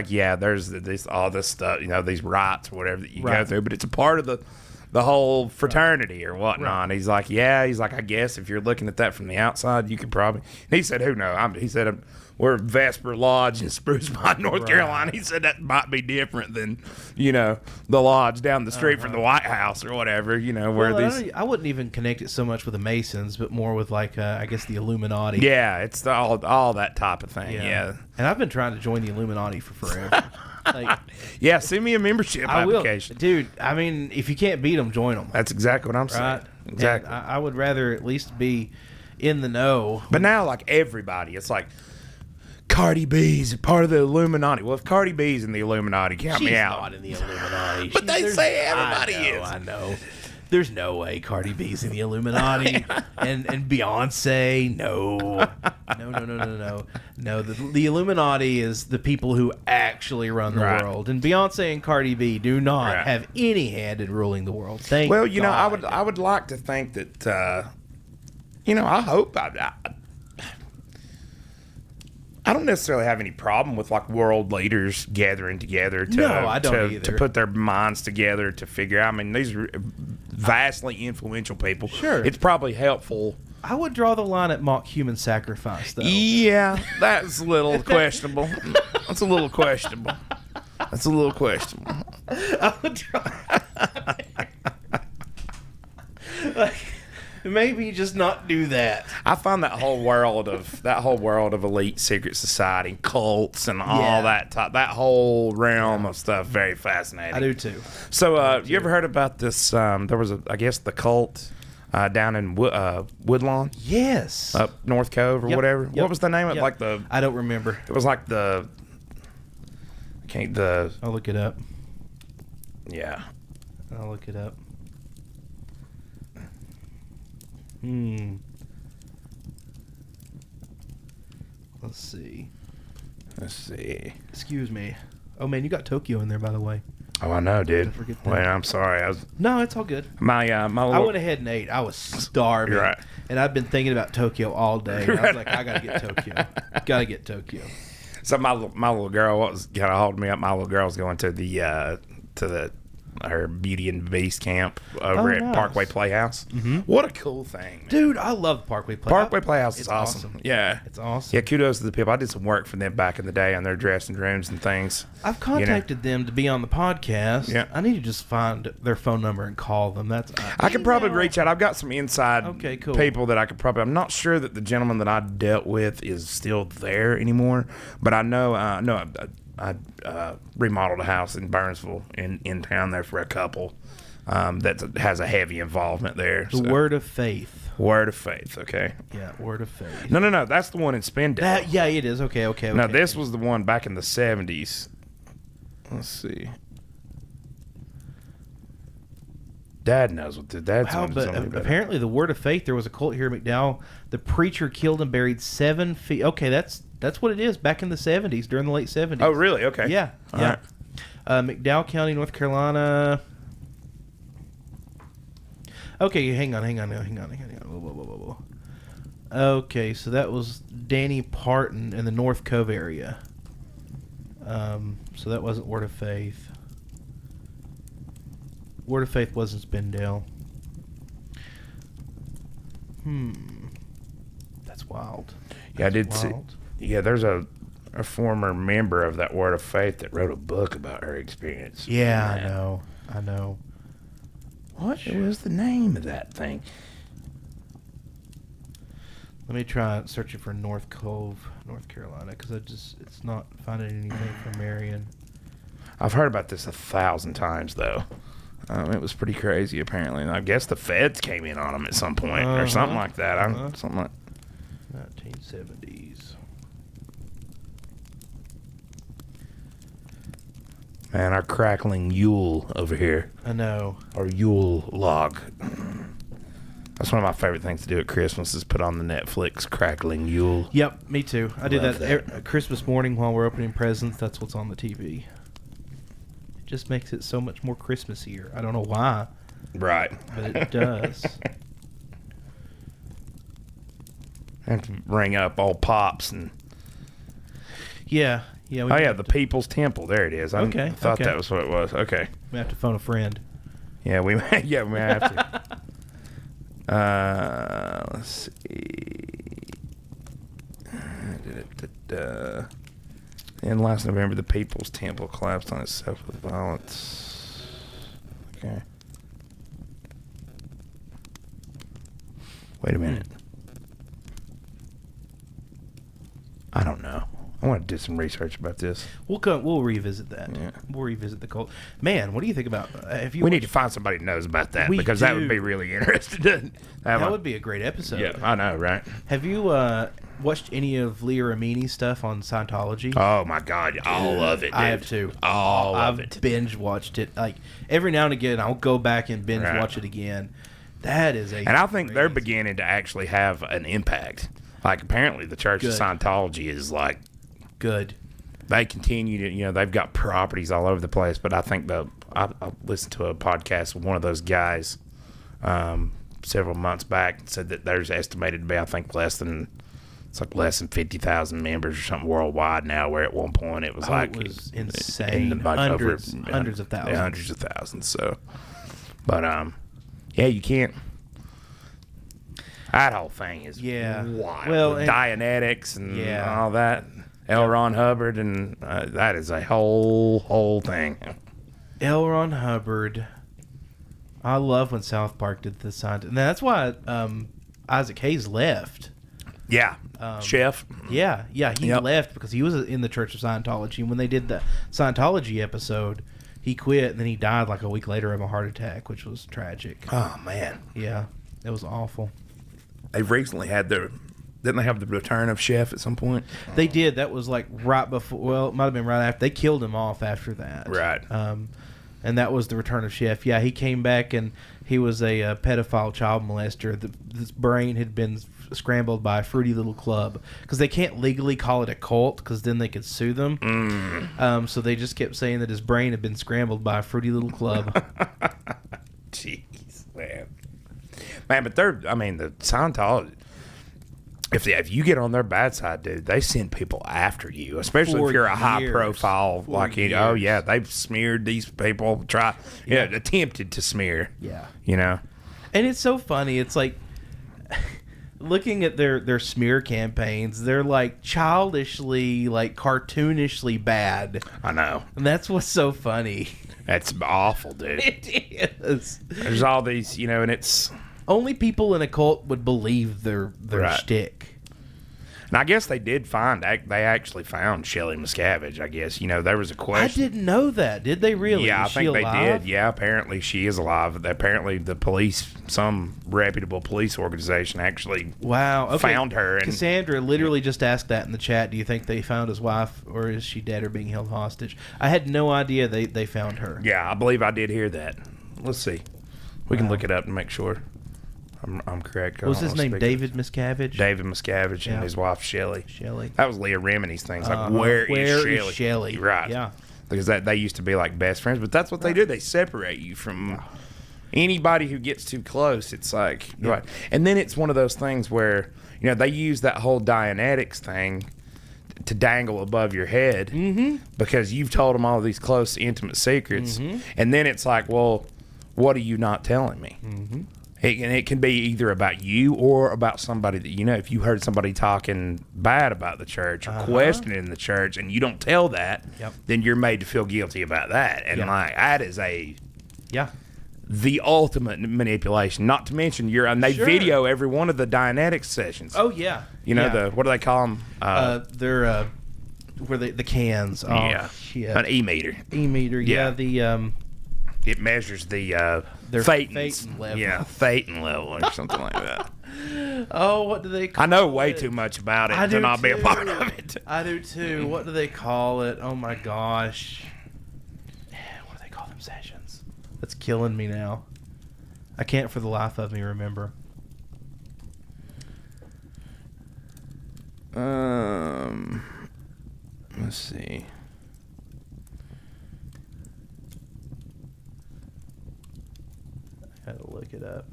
yeah, there's all this stuff, these rites or whatever that you go through, but it's a part of the whole fraternity or whatnot. Right. He's like, I guess if you're looking at that from the outside, you could probably. And he said, who knows? He said, we're Vesper Lodge in Spruce Pine, North Carolina. He said that might be different than, the lodge down the street from the White House or whatever, I wouldn't even connect it so much with the Masons, but more with like, I guess the Illuminati. Yeah, it's all that type of thing. Yeah. And I've been trying to join the Illuminati for forever. Yeah, send me a membership application. Dude, I mean, if you can't beat them, join them. That's exactly what I'm saying. Right? Exactly. And I would rather at least be in the know. But now, like everybody, it's like Cardi B's part of the Illuminati. Well, if Cardi B's in the Illuminati, count me out. She's not in the Illuminati. But they say everybody is. I know. There's no way Cardi B's in the Illuminati. and Beyonce, no. No, the Illuminati is the people who actually run the world. And Beyonce and Cardi B do not have any hand in ruling the world. Thank Well, God. I would like to think that, I hope I don't necessarily have any problem with like world leaders gathering together to, No, I don't either. to put their minds together to figure out. I mean, these are vastly influential people. Sure. It's probably helpful. I would draw the line at mock human sacrifice, though. Yeah, that's a little questionable. That's a little questionable. That's a little questionable. I would draw... like, maybe just not do that. I find that whole world of elite secret society, cults, and all that whole realm of stuff very fascinating. I do too. So, you ever heard about this? There was the cult down in Woodlawn, Yes. up North Cove or whatever. Yep. What was the name of it? Like I don't remember. it was like I'll look it up. yeah. I'll look it up. Let's see. Excuse me. Oh man, you got Tokyo in there, by the way. Oh, I know, dude. Don't forget that. Wait, I'm sorry. No, it's all good. My I little, went ahead and ate. I was starving. You're right. And I've been thinking about Tokyo all day. And I was like, I gotta get Tokyo. Gotta get Tokyo. So my little girl was kind of holding me up. My little girl's going to her Beauty and the Beast camp over at nice. Parkway Playhouse. Mm-hmm. What a cool thing, man. Dude, I love Parkway Playhouse. Parkway Playhouse is It's awesome. Yeah. It's awesome. Yeah, kudos to the people. I did some work for them back in the day on their dressing rooms and things. I've contacted them to be on the podcast. Yeah. I need to just find their phone number and call them. I could probably reach out. I've got some inside Okay, cool. people that I could probably. I'm not sure that the gentleman that I dealt with is still there anymore, but I know. I remodeled a house in Burnsville in town there for a couple that has a heavy involvement there. The Word of Faith. Word of Faith. Okay. Yeah, Word of Faith. No. That's the one in Spindale. Yeah, it is. Okay. Now this was the one back in the 70s. Let's see. Dad knows what Dad's Wow, one is but only better. apparently the Word of Faith, there was a cult here in McDowell. The preacher killed and buried 7 feet. Okay, that's what it is back in the 70s, during the late 70s. Oh, really? Okay. Yeah. All yeah. right. McDowell County, North Carolina. Okay, hang on. Whoa. Okay, so that was Danny Parton in the North Cove area. So that wasn't Word of Faith. Word of Faith wasn't Spindale. That's wild. Yeah, I did That's see. wild. Yeah, there's a former member of that Word of Faith that wrote a book about her experience. Yeah, I know. What was the name of that thing? Let me try searching for North Cove, North Carolina, because it's not finding anything for Marion. I've heard about this 1,000 times, though. It was pretty crazy, apparently. And I guess the feds came in on them at some point or something like that. Something like 1970s. Man, our crackling Yule over here. I know. Or Yule log. That's one of my favorite things to do at Christmas is put on the Netflix crackling Yule. Yep, me too. I do Love that Christmas morning while we're opening presents. That's what's on the TV. It just makes it so much more Christmassier. I don't know why, Right. but it does. I have to ring up all pops and... Yeah. We Oh, yeah, the People's Temple. There it is. I thought that was what it was. Okay. We have to phone a friend. Yeah, we may have to. Let's see. In last November, the People's Temple collapsed on itself with violence. Okay. Wait a minute. I don't know. I want to do some research about this. We'll revisit that. Yeah. We'll revisit the cult. Man, what do you think about? If you We need to find somebody who knows about that, We because that do. would be really interesting. that would be a great episode. Yeah, I know, right? Have you watched any of Leah Remini's stuff on Scientology? Oh my God, all of it, dude. I have too. All of I've it. binge watched it. Like every now and again, I'll go back and binge Right. watch it again. That is a. And I think they're crazy- beginning to actually have an impact. Like, apparently the Church of Good. Scientology is like, good. they continue to, they've got properties all over the place. But I think I listened to a podcast with one of those guys several months back, said that there's estimated to be, I think, less than 50,000 members or something worldwide now, where at one point it was It was insane. Hundreds of thousands. Yeah, hundreds of thousands. So, but yeah, you can't. That whole thing is wild. Well, With Dianetics and Yeah. all that. L. Ron Hubbard, and that is a whole thing. L. Ron Hubbard. I love when South Park did the Scientology. And that's why Isaac Hayes left. Yeah, Chef. Yeah, he Yep. left because he was in the Church of Scientology. And when they did the Scientology episode, he quit, and then he died like a week later of a heart attack, which was tragic. Oh man, Yeah, it was awful. they've recently had didn't they have the return of Chef at some point? They did. That was like right before. Well, it might have been right after. They killed him off after that. Right. And that was the return of Chef. Yeah, he came back and he was a pedophile child molester. His brain had been scrambled by a fruity little club because they can't legally call it a cult because then they could sue them. So they just kept saying that his brain had been scrambled by a fruity little club. Jeez, man. But the Scientology, if you get on their bad side, dude, they send people after you, especially For if you're a high years. profile, For like, years. oh yeah, they've smeared these people, attempted to smear. Yeah. And it's so funny. It's like looking at their smear campaigns, they're like childishly, like cartoonishly bad. I know. And that's what's so funny. That's awful, dude. It is. There's all these, and it's... Only people in a cult would believe their Right. shtick. And I guess they actually found Shelley Miscavige, I guess. There was a I question. didn't know that. Did they really? Yeah, I Is she think they alive? did. Yeah, apparently she is alive. Apparently the police, some reputable police organization actually Wow. Okay. found her. And Cassandra literally just asked that in the chat. Do you think they found his wife, or is she dead or being held hostage? I had no idea they found her. yeah, I believe I did hear that. Let's see. We can look it up and make sure I'm correct. I Was don't his wanna name speak- David Miscavige? David Miscavige Yeah. and his wife Shelley. Shelley. That was Leah Remini's things. Like, Uh-huh. where is Where is Shelley? Shelley? Right. Yeah. Because they used to be like best friends, but that's what they do. They separate you from anybody who gets too close. It's like, right. And then it's one of those things where, they use that whole Dianetics thing to dangle above your head because you've told them all these close, intimate secrets. And then it's like, well, what are you not telling me? It can be either about you or about somebody that if you heard somebody talking bad about the church or questioning the church and you don't tell that, then you're made to feel guilty about that. And that is the ultimate manipulation. Not to mention and they Sure. video every one of the Dianetics sessions. Oh yeah. What do they call them? They're where the cans. Oh, yeah, shit. an e-meter. E-meter. Yeah. Yeah. The It measures the Their thetans. thetan level. Yeah, thetan level or something like that. oh, what do they call I know way it? too much about it I to do not be a too. part of it. I do too. What do they call it? Oh my gosh. What do they call them sessions? That's killing me now. I can't for the life of me remember. Let's see. I had to look it up.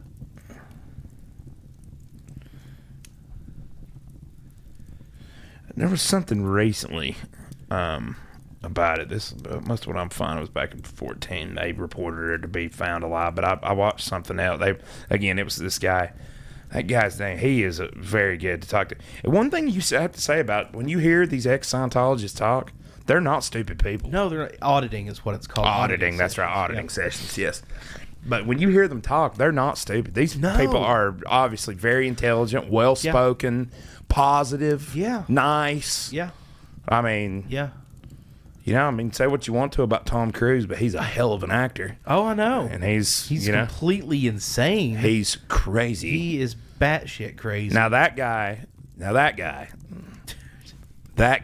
There was something recently about it. This most of what I'm finding was back in 2014. They reported her to be found alive, but I watched something else. It was this guy. That guy's name. He is very good to talk to. And one thing you have to say about when you hear these ex-Scientologists talk, they're not stupid people. No, they're not. Auditing is what it's called. Auditing, that's right. sessions. Auditing sessions, yes. But when you hear them talk, they're not stupid. These people are obviously very intelligent, well-spoken, positive, Yeah. nice. Yeah. I mean, Yeah. you know, I mean, say what you want to about Tom Cruise, but he's a hell of an actor. Oh, I know. And he's you know, completely insane. he's crazy. He is batshit crazy. That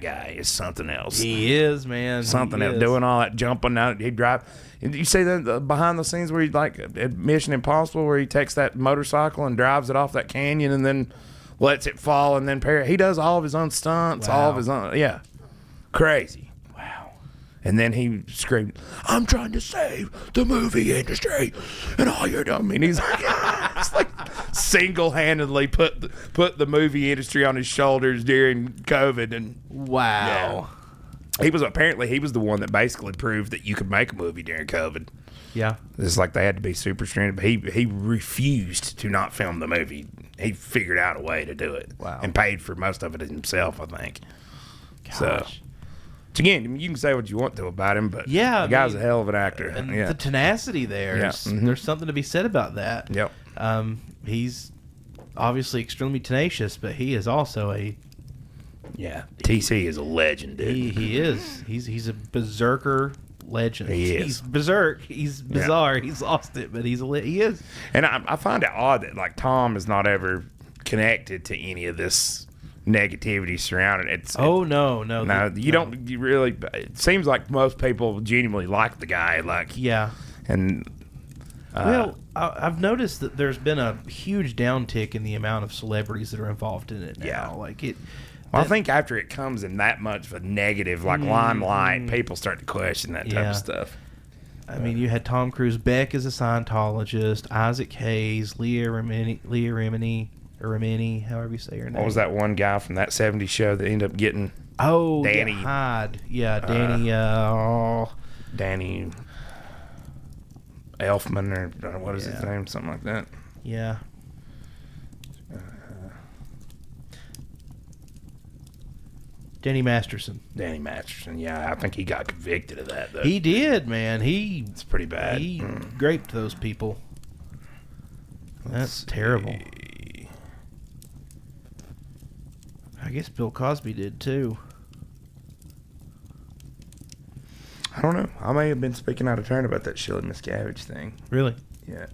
guy is something else. He is, man. Something He else. is. Doing all that jumping out. He drive. You see the behind the scenes where he like at Mission Impossible, where he takes that motorcycle and drives it off that canyon and then lets it fall and then he does all of his own stunts, all of his own. Yeah, crazy. Wow. And then he screamed, "I'm trying to save the movie industry," and all you're doing. I mean, he's like, it's like single-handedly put the movie industry on his shoulders during COVID. And Wow. he was the one that basically proved that you could make a movie during COVID. Yeah. It's like they had to be super stranded, but he refused to not film the movie. He figured out a way to do it. Wow. And paid for most of it himself, I think. Gosh. So, again, you can say what you want to about him, but Yeah, the guy's a hell of an actor. And Yeah. the tenacity there. Yeah. There's something to be said about that. Yep. He's obviously extremely tenacious, but he is also Yeah. TC is a legend, dude. he is. He's a berserker legend. He is. He's berserk. He's bizarre. Yeah. He's lost it, but he is. And I find it odd that, like, Tom is not ever connected to any of this negativity surrounding it. No. Don't. You really. It seems like most people genuinely like the guy. Like, Yeah. and Well, I've noticed that there's been a huge downtick in the amount of celebrities that are involved in it now. Yeah. Like it. I think after it comes in that much of a negative, like, limelight, people start to question that type of stuff. I mean, you had Tom Cruise, Beck as a Scientologist, Isaac Hayes, Leah Remini, however you say her name. What was that one guy from that '70s show that ended up getting Danny? Yeah, Hyde. Yeah, Danny. Danny Elfman, or what is his name? Something like that. Yeah. Danny Masterson. Yeah, I think he got convicted of that, though. He did, man. It's pretty bad. He raped those people. That's terrible. I guess Bill Cosby did too. I don't know. I may have been speaking out of turn about that Shirley Miscavige thing. Really? Yeah.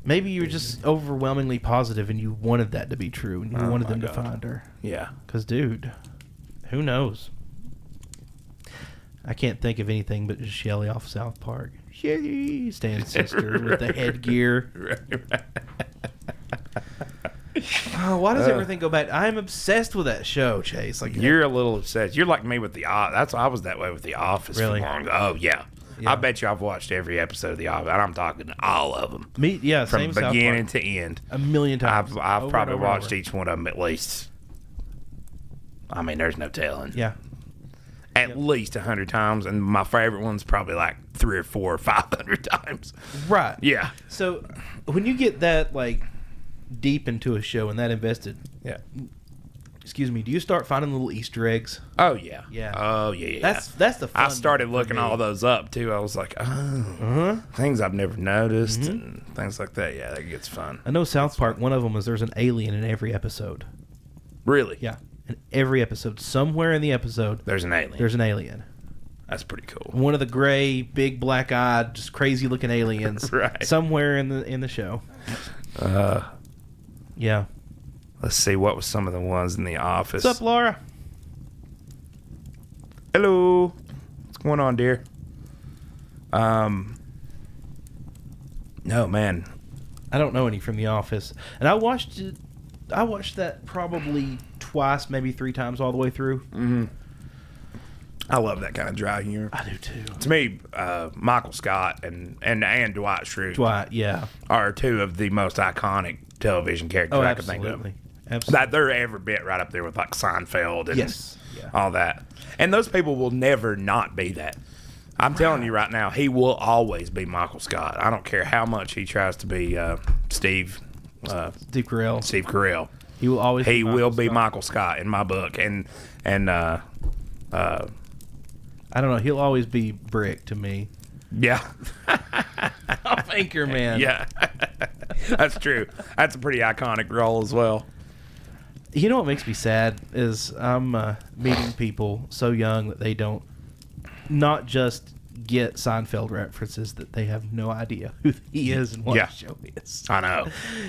Maybe you were just overwhelmingly positive and you wanted that to be true and you wanted them to find her. Yeah. Because, dude, who knows? I can't think of anything but just Shelly off South Park. Shelly, Stan's sister with the headgear. Oh, why does everything go back? I'm obsessed with that show, Chase. Like, you're a little obsessed. You're like me with the Office. I was that way with the Office. Really? For long. Oh yeah. I bet you I've watched every episode of the Office, and I'm talking all of them. Same from South beginning Park. to end. A million times. I've probably and watched over. each one of them at least. I mean, there's no telling. Yeah. At least 100 times, and my favorite one's probably like 300 or 400 or 500 times. Right. Yeah. So when you get that like deep into a show and that invested, Yeah. excuse me, do you start finding little Easter eggs? Oh yeah. Yeah. Oh yeah. That's the fun. I started for looking me. all those up too. I was like, oh, things I've never noticed and things like that. Yeah, that gets fun. I know South Park. One of them is there's an alien in every episode. Really? Yeah, in every episode, somewhere in the episode, There's an alien. there's an alien. That's pretty cool. One of the gray, big, black-eyed, just crazy-looking aliens. Right. Somewhere in the show. Yeah. Let's see, what was some of the ones in the Office? What's up, Laura? Hello. What's going on, dear? No, man. I don't know any from The Office, and I watched it. I watched that probably twice, maybe 3 times all the way through. Mm-hmm. I love that kind of dry humor. I do too. To me, Michael Scott and Dwight Schrute Dwight, yeah. are two of the most iconic television characters I can think of. Absolutely. That they're every bit right up there with like Seinfeld and Yes. Yeah. all that. And those people will never not be that. I'm telling you right now, he will always be Michael Scott. I don't care how much he tries to be Steve Carell. Steve Carell. He will always. He will be Scott. Michael Scott in my book. And I don't know. He'll always be Brick to me. yeah. Anchor man. Yeah. That's true. That's a pretty iconic role as well. You know what makes me sad is I'm meeting people so young that they don't not just get Seinfeld references, that they have no idea who he is and what the show is. I know.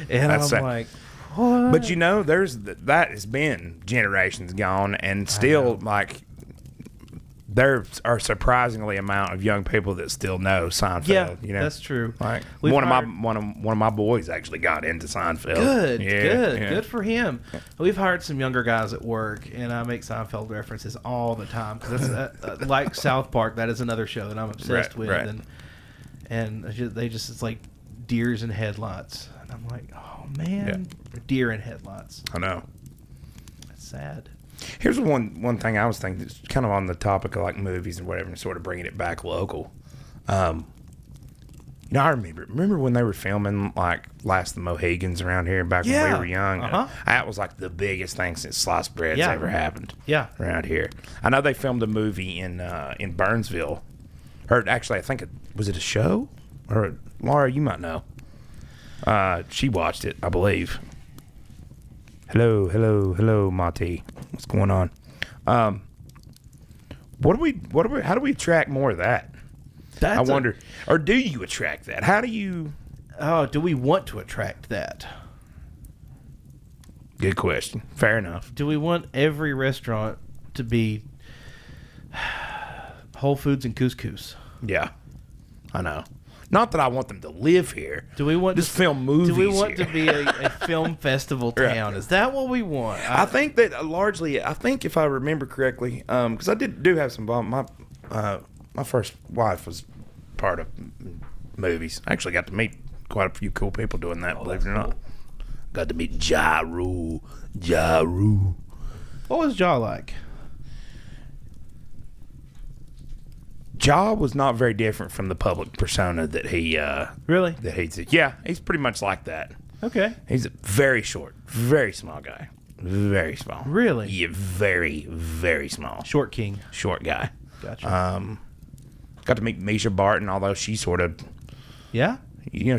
And That's I'm like, what? But you know, that has been generations gone, and still like there are surprisingly amount of young people that still know Seinfeld. Yeah, you know? that's true. Like We've one hired- of my boys actually got into Seinfeld. Good for him. We've hired some younger guys at work, and I make Seinfeld references all the time because that's like South Park. That is another show that I'm obsessed with, and they just it's like deers in headlights, and I'm like, oh man, deer in headlights. I know. That's sad. Here's one thing I was thinking that's kind of on the topic of like movies and whatever, and sort of bringing it back local. You know, I remember when they were filming like Last of the Mohegans around here back when we were young. That was like the biggest thing since sliced bread's ever happened. Around here. I know they filmed a movie in Burnsville, or actually I think was it a show? Or Laura, you might know. She watched it, I believe. Hello, Monty. What's going on? How do we attract more of that? I wonder. Or do you attract that? How do you? Oh, do we want to attract that? Good question. Fair enough. Do we want every restaurant to be Whole Foods and couscous? Yeah, I know. Not that I want them to live here. Do we want just film movies? Do we want here? to be a film festival town? Is that what we want? I think that largely. I think if I remember correctly, because I do have some. My first wife was part of movies. I actually got to meet quite a few cool people doing that. Believe it or not, got to meet Ja Rule. What was Ja like? Ja was not very different from the public persona that he Really? he's pretty much like that. Okay. He's a very short, very small guy. Very small. Really? Yeah, very, very small. Short king. Short guy. Gotcha. Got to meet Misha Barton, although she sort of, Yeah? you know,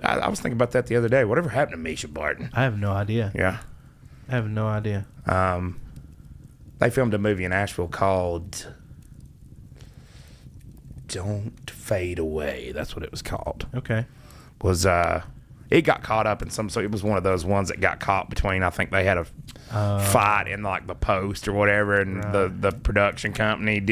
I was thinking about that the other day. Whatever happened to Misha Barton? I have no idea. Yeah. I have no idea. They filmed a movie in Asheville called Don't Fade Away. That's what it was called. Okay. It got caught up in so it was one of those ones that got caught between, I think they had a fight in like the post or whatever, and the production company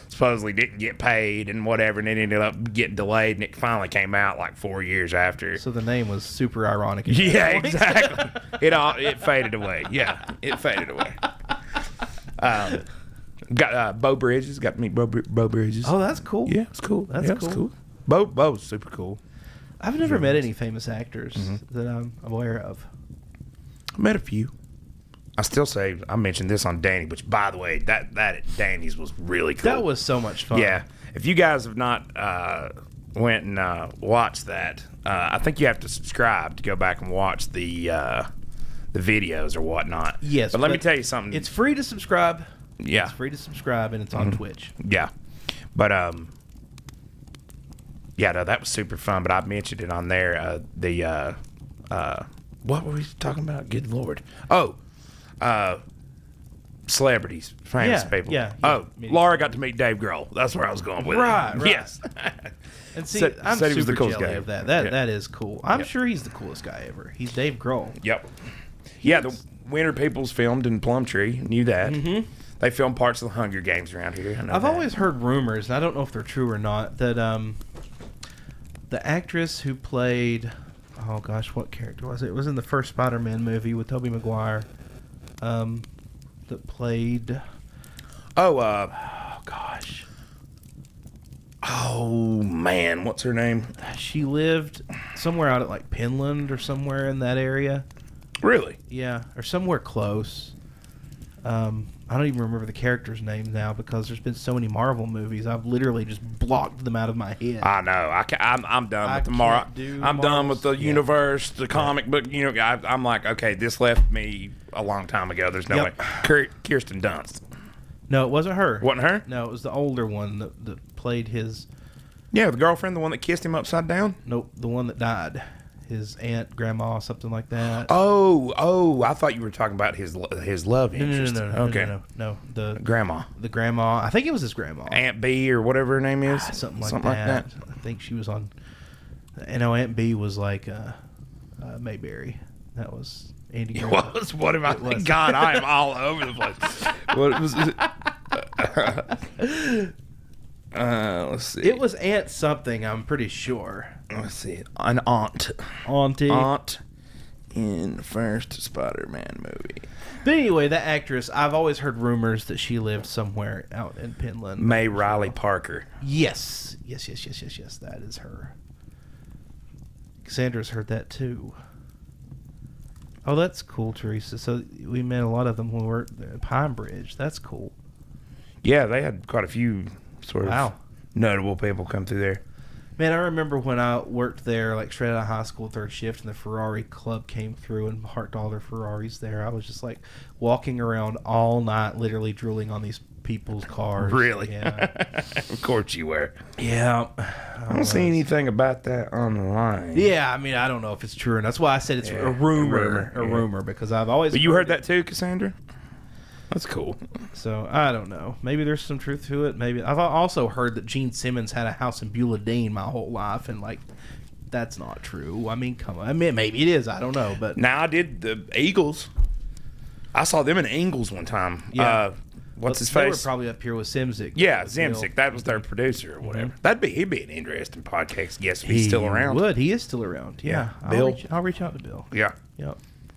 supposedly didn't get paid and whatever, and it ended up getting delayed, and it finally came out like 4 years after. So the name was super ironic. Yeah, exactly. It faded away. Yeah, it faded away. Got Bo Bridges. Got to meet Bo Bridges. Oh, that's cool. Yeah, it's cool. That's It's cool. Bo's super cool. I've never met any famous actors that I'm aware of. I met a few. I still say I mentioned this on Danny, which by the way, that at Danny's was really cool. That was so much fun. Yeah. If you guys have not went and watched that, I think you have to subscribe to go back and watch the videos or whatnot. Yes. But let me tell you something. It's free to subscribe. Yeah. It's free to subscribe, and it's on Twitch. Yeah. But yeah, no, that was super fun. But I mentioned it on there. What were we talking about? Good Lord. Oh, celebrities, famous people. Yeah. Oh, Laura got to meet Dave Grohl. That's where I was going with it. Right. Yes. And see, I'm said he was super the coolest jelly guy of that. ever. That is cool. I'm sure he's the coolest guy ever. He's Dave Grohl. Yep. Yeah, the Winter Peoples filmed in Plumtree. Knew that. Mm-hmm. They filmed parts of the Hunger Games around here. I've always heard rumors, and I don't know if they're true or not, that the actress who played, oh gosh, what character was it? It was in the first Spider-Man movie with Tobey Maguire. That played. Oh gosh. Oh man, what's her name? She lived somewhere out at like Pinland or somewhere in that area. Really? Yeah, or somewhere close. I don't even remember the character's name now because there's been so many Marvel movies. I've literally just blocked them out of my head. I know. I'm done with the Marvel. I'm done with the universe, the comic book. You know, I'm like, okay, this left me a long time ago. There's no way. Kirsten Dunst. No, it wasn't her. Wasn't her? No, it was the older one that played his. Yeah, the girlfriend, the one that kissed him upside down. Nope, the one that died. his aunt, grandma, something like that. Oh, I thought you were talking about his love interest. No. The Grandma. I think it was his grandma. Aunt B or whatever her name is. Something like that. I think she was on. Aunt B was like Mayberry. That was Andy. It was. What am I? God, I am all over the place. What was it? Let's see. It was Aunt something. I'm pretty sure. Let's see. An aunt. Auntie. Aunt in the first Spider-Man movie. But anyway, that actress, I've always heard rumors that she lived somewhere out in Pinland. May Riley Parker. Yes. That is her. Cassandra's heard that too. Oh, that's cool, Teresa. So we met a lot of them when we were at Pine Bridge. That's cool. Yeah, they had quite a few sort of notable people come through there. Man, I remember when I worked there, like straight out of high school, third shift, and the Ferrari club came through and parked all their Ferraris there. I was just like walking around all night, literally drooling on these people's cars. Really? Yeah. Of course you were. Yeah. I don't see anything about that on the line. Yeah, I mean, I don't know if it's true, and that's why I said it's a rumor, because I've always. But you heard that too, Cassandra? That's cool. So I don't know. Maybe there's some truth to it. Maybe I've also heard that Gene Simmons had a house in Beulah Dean my whole life, and like that's not true. I mean, come on. I mean, maybe it is. I don't know. But now I did the Eagles. I saw them in Ingles one time. Yeah. What's his they face? were probably up here with Simzik. Yeah, Zimzik. That was their producer or whatever. He'd be an interesting podcast guest if he's still around. He is still around. Yeah. Bill. I'll reach out to Bill. Yeah. Yep.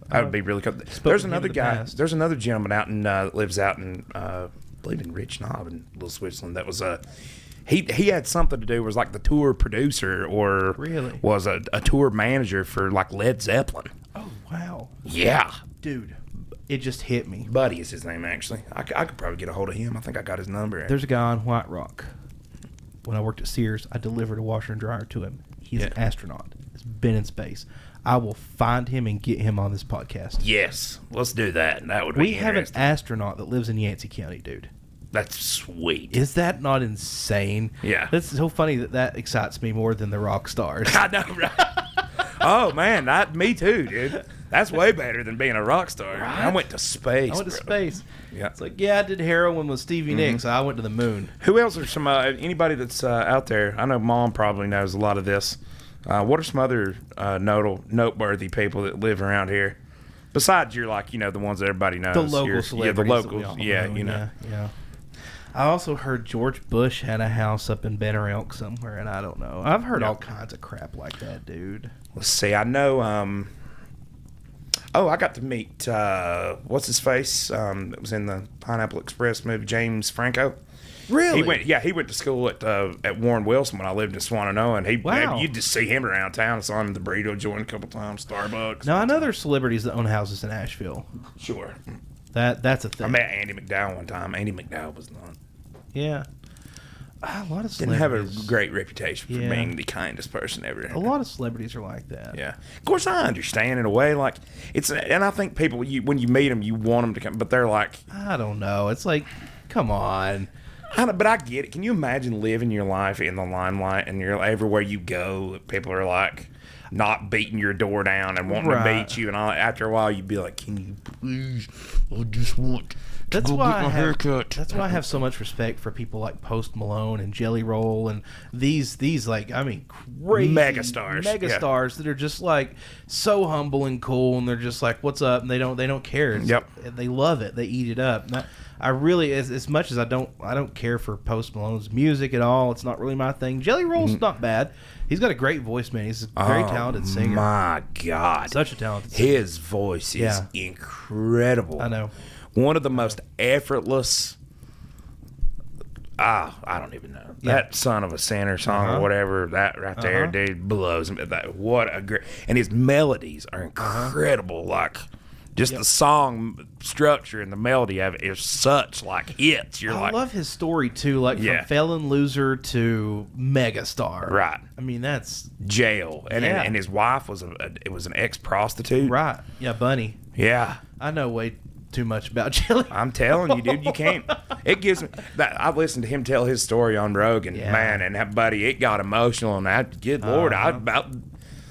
That would be really cool. There's another guy. There's another gentleman out in lives out in I believe in Rich Knob in Little Switzerland. That was he had something to do. Was like the tour producer or really was a tour manager for like Led Zeppelin. Oh wow. Yeah, dude, it just hit me. Buddy is his name actually. I could probably get a hold of him. I think I got his number. There's a guy on White Rock. When I worked at Sears, I delivered a washer and dryer to him. He's an astronaut. He's been in space. I will find him and get him on this podcast. Yes, let's do that. That would be We have an astronaut that lives in Yancey County, dude. That's sweet. Is that not insane? Yeah. That's so funny that excites me more than the rock stars. I know, right? Oh, man, me too, dude. That's way better than being a rock star. Right? I went to space. Yeah. It's like, I did heroin with Stevie Nicks. I went to the moon. Who else are some, anybody that's out there? I know Mom probably knows a lot of this. What are some other noteworthy people that live around here? Besides your, the ones that everybody knows. The local celebrities. Yeah, the locals. Yeah, Yeah. I also heard George Bush had a house up in Banner Elk somewhere, and I don't know. I've heard all kinds of crap like that, dude. Let's see. I know. I got to meet what's his face? That was in the Pineapple Express movie, James Franco. Really? He went to school at Warren Wilson when I lived in Swannanoa, and you'd just see him around town. I saw him in the burrito joint a couple times, Starbucks. Now I know there's celebrities that own houses in Asheville. Sure. That's a thing. I met Andy McDowell one time. Andy McDowell was not. Yeah. A lot of didn't have a celebrities. great reputation for being the kindest person ever. A lot of celebrities are like that. Yeah. Of course, I understand in a way. Like and I think people, when you meet them, you want them to come, but they're like, I don't know. It's like, come on. But I get it. Can you imagine living your life in the limelight and you're everywhere you go, people are like not beating your door down and wanting to beat you, and all. After a while, you'd be like, "Can you please? I just want to go get my haircut." That's why I have so much respect for people like Post Malone and Jelly Roll and these crazy megastars that are just like so humble and cool, and they're just like, "What's up?" and they don't care. They love it. They eat it up. I really, as much as I don't care for Post Malone's music at all. It's not really my thing. Jelly Roll's not bad. He's got a great voice, man. He's a very talented singer. My God, such a talented singer. His voice is incredible. I know. One of the most effortless. I don't even know. That Son of a Sinner song or whatever, that right there, dude, blows me. What a great, and his melodies are incredible. Like, just the song structure and the melody of it is such like hits. I love his story too, like from felon loser to megastar. Right. I mean, that's jail, and his wife was an ex prostitute. Right. Yeah, Bunny. Yeah. I know way too much about Jelly. I'm telling you, dude, you can't. It gives me that. I've listened to him tell his story on Rogan, man, and that buddy, it got emotional, and good Lord, I about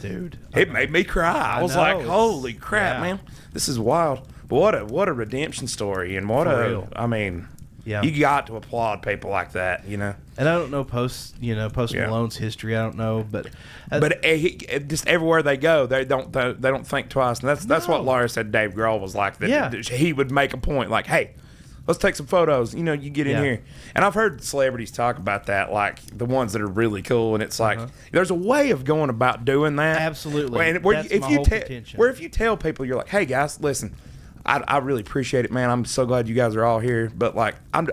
dude. It made me cry. I was know, like, it's- holy crap, yeah. man. This is wild. But what a redemption story. And what For a, real. I mean, Yeah. you got to applaud people like that, you know. And I don't know Post Yeah. Malone's history. I don't know, but Just everywhere they go, they don't think twice. And that's what Laura said Dave Grohl was like. That he would make a point like, hey, let's take some photos. You know, you get in Yeah. here. And I've heard celebrities talk about that, like the ones that are really cool. And it's like, there's a way of going about doing that. Absolutely. And That's my whole contention. if you tell people, you're like, hey, guys, listen, I really appreciate it, man. I'm so glad you guys are all here. But, like, I'm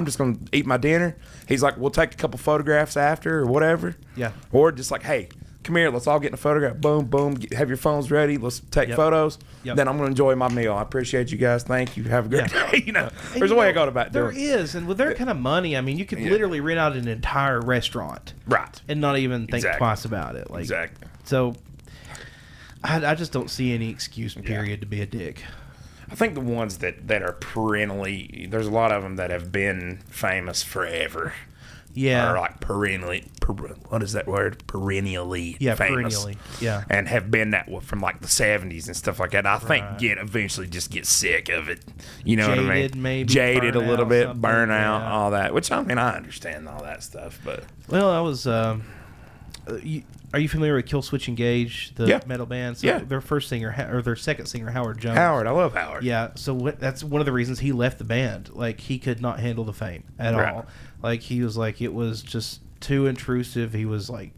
just going to eat my dinner. He's like, we'll take a couple photographs after or whatever. Yeah. Or just like, hey, come here. Let's all get in a photograph. Boom, boom. Have your phones ready. Let's take photos. Yep. Then I'm going to enjoy my meal. I appreciate you guys. Thank you. Have a great day. You know, there's a way I go about doing it. There is. And with their kind of money, I mean, you could literally rent out an entire restaurant. Right. And not even think Exactly. twice about it. Like, Exactly. So, I just don't see any excuse, period, to be a dick. I think the ones that are perennially, there's a lot of them that have been famous forever. Yeah. Or like perennially, what is that word? Perennially Yeah, famous. perennially. Yeah. And have been that from like the 70s and stuff like that. I think eventually just get sick of it. You know what I mean? Jaded, maybe. Jaded a little burnout, bit, something, burnout, yeah. all that. Which, I mean, I understand all that stuff, but. Well, I was. Are you familiar with Kill Switch Engage, the metal band? So Yeah. Their first singer, or their second singer, Howard Jones. Howard, I love Howard. Yeah, so that's one of the reasons he left the band. Like, he could not handle the fame at all. Like, he was like, it was just too intrusive. He was like,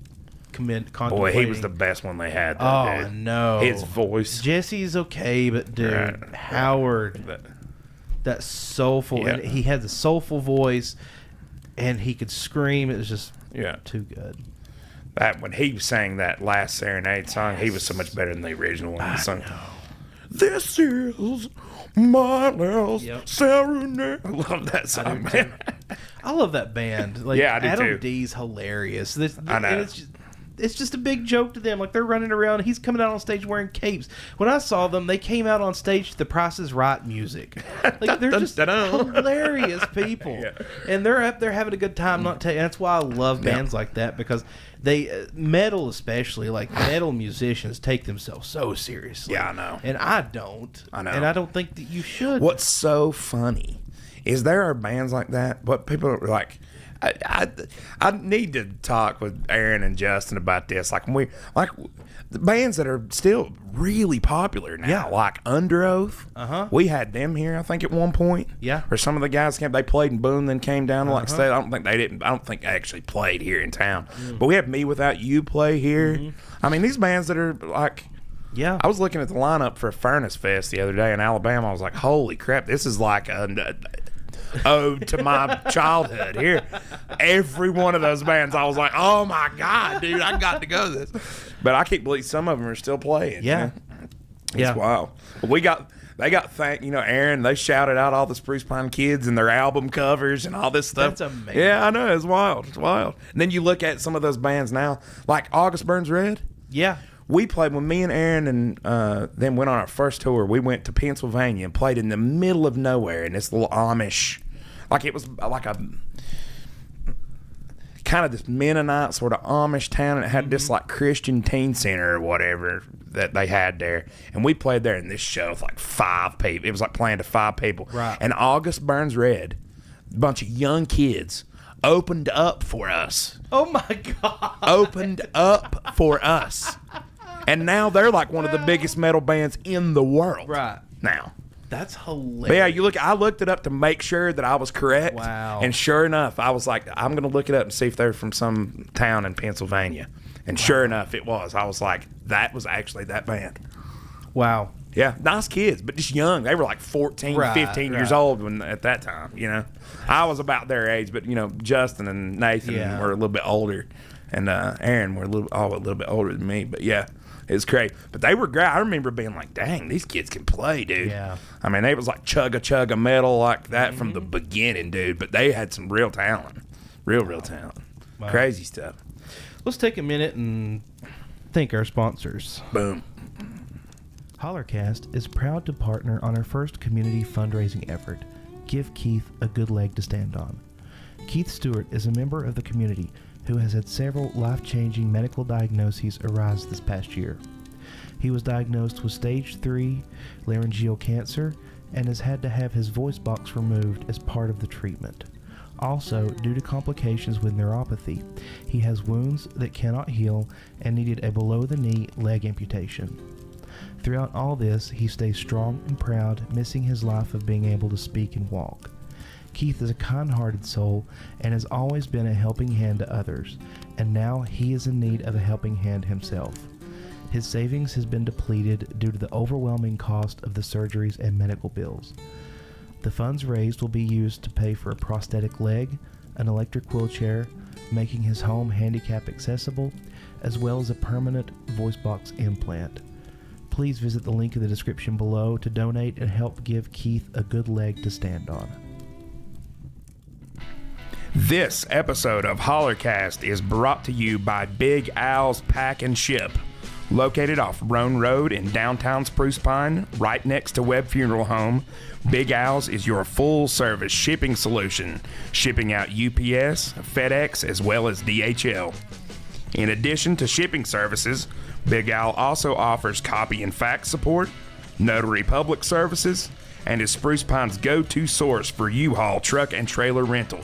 contemplating. Boy, he was the best one they had. Though, Oh, dude. no. His voice. Jesse's okay, but dude, Howard, that soulful. Yeah. And he had the soulful voice, and he could scream. It was just too good. That when he sang that last Serenade song, he was so much better than the original one. Sung, this is my last Serenade. I love that song, man. I love that band. Like, Yeah, I do Adam too. D's hilarious. I know. And it's just a big joke to them. Like, they're running around. He's coming out on stage wearing capes. When I saw them, they came out on stage to the Price is Right music. Like, they're just hilarious people. Yeah. And they're up there having a good time. And that's why I love bands like that, because they, metal especially, like, metal musicians take themselves so seriously. Yeah, I know. And I don't. I know. And I don't think that you should. What's so funny is there are bands like that, but people are like, I need to talk with Aaron and Justin about this. Like, the bands that are still really popular now, like Under Oath. We had them here, I think, at one point. Yeah. Or some of the guys they played in Boone, then came down to stay. I don't think they actually played here in town. But we have Me Without You play here. I mean, these bands that are like. Yeah. I was looking at the lineup for Furnace Fest the other day in Alabama. I was like, holy crap, this is like a ode to my childhood here. Every one of those bands, I was like, oh my God, dude, I got to go to this. But I can't believe some of them are still playing. Yeah. It's wild. They got Aaron, they shouted out all the Spruce Pine Kids and their album covers and all this stuff. That's amazing. Yeah, I know. It's wild. It's wild. And then you look at some of those bands now, like August Burns Red. Yeah. We played when me and Aaron and then went on our first tour. We went to Pennsylvania and played in the middle of nowhere in this little Amish, like it was like a kind of this Mennonite sort of Amish town, and it had this like Christian teen center or whatever that they had there. And we played there in this show with like 5 people. It was like playing to 5 people. Right. And August Burns Red, a bunch of young kids, opened up for us. Oh my God. Opened up for us. And now they're like one of the biggest metal bands in the world. Right. Now. That's hilarious. But yeah, I looked it up to make sure that I was correct. Wow. And sure enough, I was like, I'm going to look it up and see if they're from some town in Pennsylvania. And sure enough, it was. I was like, that was actually that band. Wow. Yeah, nice kids, but just young. They were like 14, 15 years old at that time, I was about their age, but, Justin and Nathan were a little bit older. And Aaron were a little bit older than me. But, yeah, it was great. But they were great. I remember being like, dang, these kids can play, dude. Yeah. I mean, they was like chugga metal like that from the beginning, dude. But they had some real talent. Real talent. Wow. Crazy stuff. Let's take a minute and thank our sponsors. Boom. HOLLERCAST is proud to partner on our first community fundraising effort, Give Keith a Good Leg to Stand On. Keith Stewart is a member of the community who has had several life-changing medical diagnoses arise this past year. He was diagnosed with stage 3 laryngeal cancer and has had to have his voice box removed as part of the treatment. Also, due to complications with neuropathy, he has wounds that cannot heal and needed a below-the-knee leg amputation. Throughout all this, he stays strong and proud, missing his life of being able to speak and walk. Keith is a kind-hearted soul and has always been a helping hand to others, and now he is in need of a helping hand himself. His savings has been depleted due to the overwhelming cost of the surgeries and medical bills. The funds raised will be used to pay for a prosthetic leg, an electric wheelchair, making his home handicap accessible, as well as a permanent voice box implant. Please visit the link in the description below to donate and help give Keith a good leg to stand on. This episode of HOLLERCAST is brought to you by Big Al's Pack and Ship. Located off Roan Road in downtown Spruce Pine, right next to Webb Funeral Home, Big Al's is your full-service shipping solution, shipping out UPS, FedEx, as well as DHL. In addition to shipping services, Big Al also offers copy and fax support, notary public services, and is Spruce Pine's go-to source for U-Haul truck and trailer rental.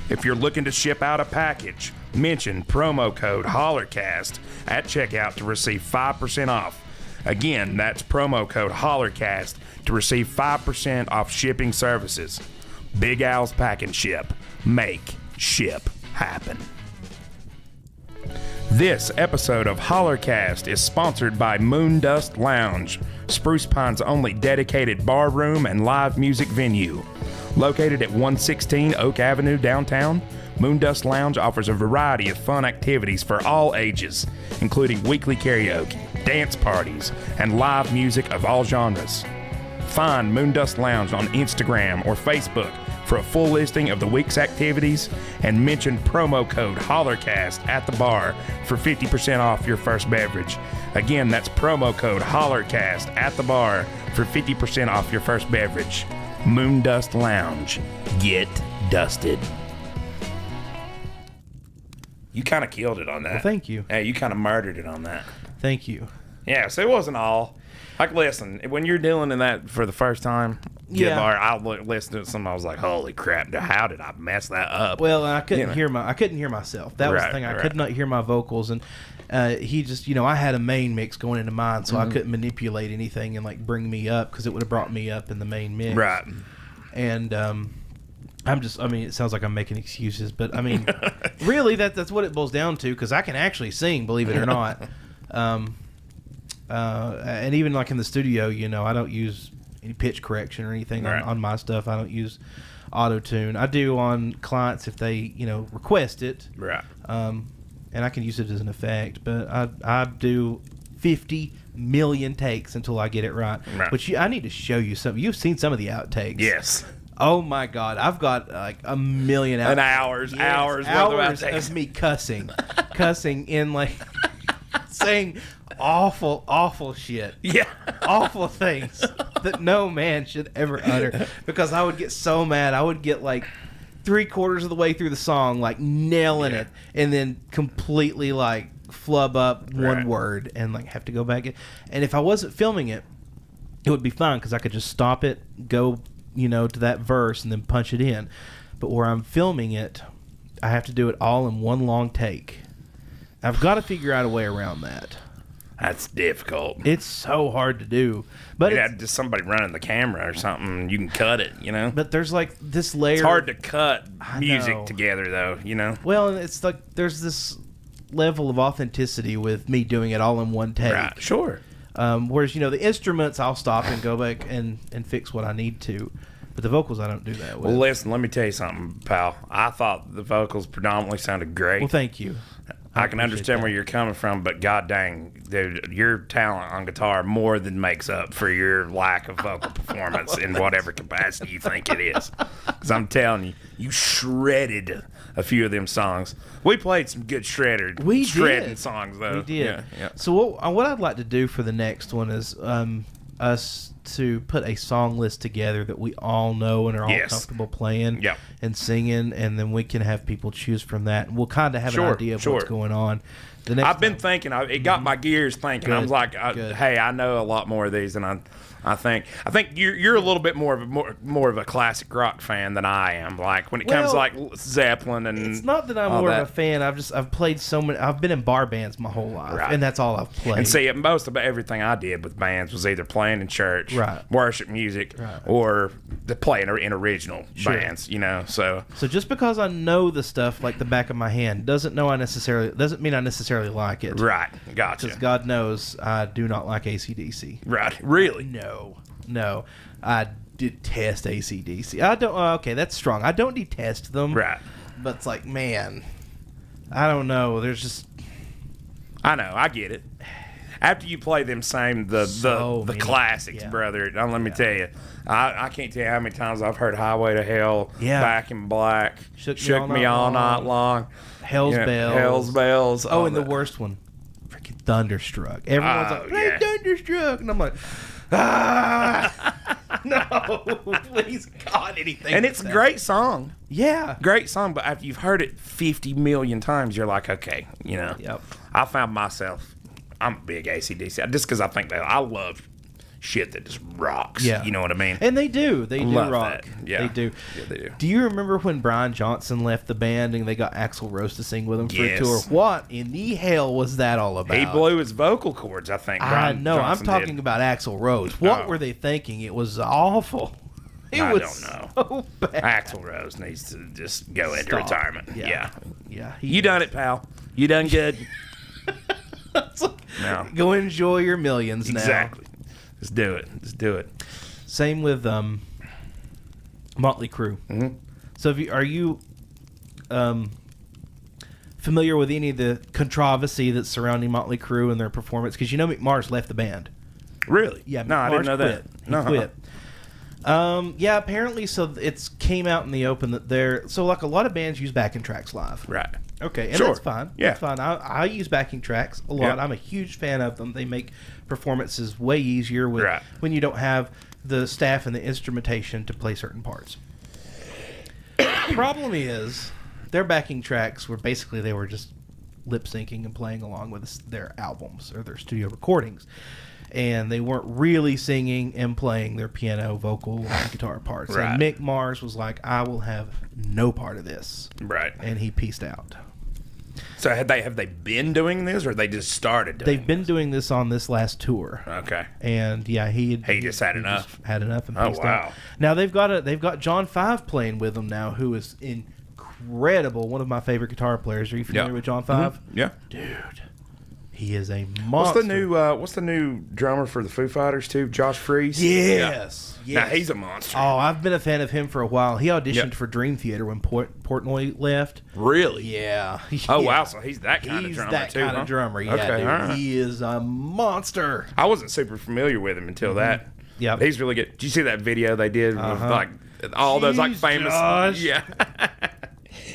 If you're looking to ship out a package, mention promo code HOLLERCAST at checkout to receive 5% off. Again, that's promo code HOLLERCAST to receive 5% off shipping services. Big Al's Pack and Ship. Make ship happen. This episode of HOLLERCAST is sponsored by Moondust Lounge, Spruce Pine's only dedicated bar room and live music venue. Located at 116 Oak Avenue downtown, Moondust Lounge offers a variety of fun activities for all ages, including weekly karaoke, dance parties, and live music of all genres. Find Moondust Lounge on Instagram or Facebook for a full listing of the week's activities, and mention promo code HOLLERCAST at the bar for 50% off your first beverage. Again, that's promo code HOLLERCAST at the bar for 50% off your first beverage. Moondust Lounge. Get dusted. You kind of killed it on that. Well, thank you. Hey, you kind of murdered it on that. Thank you. Yeah, so it wasn't all. Like, listen, when you're dealing in that for the first time, I listened to something, I was like, holy crap, how did I mess that up? Well, I couldn't hear myself. That was the thing. I could not hear my vocals, and he just, I had a main mix going into mine, so I couldn't manipulate anything and like bring me up, because it would have brought me up in the main mix. Right. And it sounds like I'm making excuses, but I mean, really, that's what it boils down to, because I can actually sing, believe it or not. And even like in the studio, I don't use any pitch correction or anything on my stuff. I don't use auto-tune. I do on clients if they, request it. Right. And I can use it as an effect, but I do 50 million takes until I get it right. But I need to show you something. You've seen some of the outtakes. Yes. Oh my God, I've got like a million hours of me cussing in like saying awful shit. Yeah. Awful things that no man should ever utter, because I would get so mad. I would get like 3/4 of the way through the song, like nailing it, and then completely like flub up one word and like have to go back in. And if I wasn't filming it, it would be fine, because I could just stop it, go to that verse, and then punch it in. But where I'm filming it, I have to do it all in one long take. I've got to figure out a way around that. That's difficult. It's so hard to do. But you had just somebody running the camera or something, you can cut it, But there's like this layer. It's hard to cut music together, though, Well, it's like there's this level of authenticity with me doing it all in one take. Right, sure. Whereas, the instruments, I'll stop and go back and fix what I need to. But the vocals, I don't do that with. Well, listen, let me tell you something, pal. I thought the vocals predominantly sounded great. Well, thank you. I can understand where you're coming from, but god dang, dude, your talent on guitar more than makes up for your lack of vocal performance in whatever capacity you think it is. Because I'm telling you, you shredded a few of them songs. We played some good shredding songs, though. We did. Yeah. So what I'd like to do for the next one is us to put a song list together that we all know and are all comfortable playing and singing, and then we can have people choose from that. And we'll kind of have an idea of what's going on. I've been thinking. It got my gears thinking. I was like, hey, I know a lot more of these than I think you're a little bit more of a classic rock fan than I am. Like when it comes to like Zeppelin and it's not that I'm more of a fan. I've played so many. I've been in bar bands my whole life, and that's all I've played. And see, most of everything I did with bands was either playing in church, worship music, or playing in original bands. You know, so just because I know the stuff like the back of my hand doesn't mean I necessarily like it. Right, gotcha. Because God knows I do not like AC/DC. Right, really? No, I detest AC/DC. I don't. Okay, that's strong. I don't detest them. Right. But it's like, man, I don't know. There's just. I know. I get it. After you play them the classics, brother. Let me tell you, I can't tell you how many times I've heard "Highway to Hell," "Back in Black," "Shook Me All Night Long," "Hell's Bells." Oh, and the worst one, freaking "Thunderstruck." Everyone's like, "Play Thunderstruck," and I'm like. No, please God, anything. And it's a great song. Yeah. Great song, but after you've heard it 50 million times, you're like, okay, you know. Yep. I found myself, I'm a big AC/DC, just because I think that I love shit that just rocks. Yeah. You know what I mean? And they do. They do rock. That. Yeah. They do. Yeah, they do. Do you remember when Brian Johnson left the band and they got Axl Rose to sing with him for a tour? What in the hell was that all about? He blew his vocal cords, I think. Brian I'm talking about Axl Rose. What were they thinking? It was awful. I don't know. So bad. Axl Rose needs to just go into retirement. Yeah. You done it, pal. You done good. No. Go enjoy your millions now. Exactly. Just do it. Same with Motley Crue. Mm-hmm. So are you familiar with any of the controversy that's surrounding Motley Crue and their performance? Because you know Mick Mars left the band. Really? Yeah. No, I didn't know that. He quit. Yeah, apparently, so it's came out in the open that so like a lot of bands use backing tracks live. Right. Okay, and that's fine. Yeah. That's fine. I use backing tracks a lot. I'm a huge fan of them. They make performances way easier when you don't have the staff and the instrumentation to play certain parts. The problem is their backing tracks were basically they were just lip syncing and playing along with their albums or their studio recordings. And they weren't really singing and playing their piano, vocal, and guitar parts. Right. And Mick Mars was like, I will have no part of this. Right. And he peaced out. So have they been doing this, or they just started doing They've been doing this on this last tour. Okay. And yeah, he just had enough. Just had enough and peaced wow. out. Now they've got John Five playing with them now, who is incredible. One of my favorite guitar players. Are you familiar with John Five? Mm-hmm. Yeah. Dude. He is a monster. What's the new drummer for the Foo Fighters too? Josh Freese. Yes. Now he's a monster. Oh, I've been a fan of him for a while. He auditioned for Dream Theater when Portnoy left. Really? Yeah. Oh wow, so he's that kind of drummer too. He's that kind of drummer. Yeah, okay, dude. right. He is a monster. I wasn't super familiar with him until that. Yeah, he's really good. Did you see that video they did with like all those like famous? Josh. Yeah.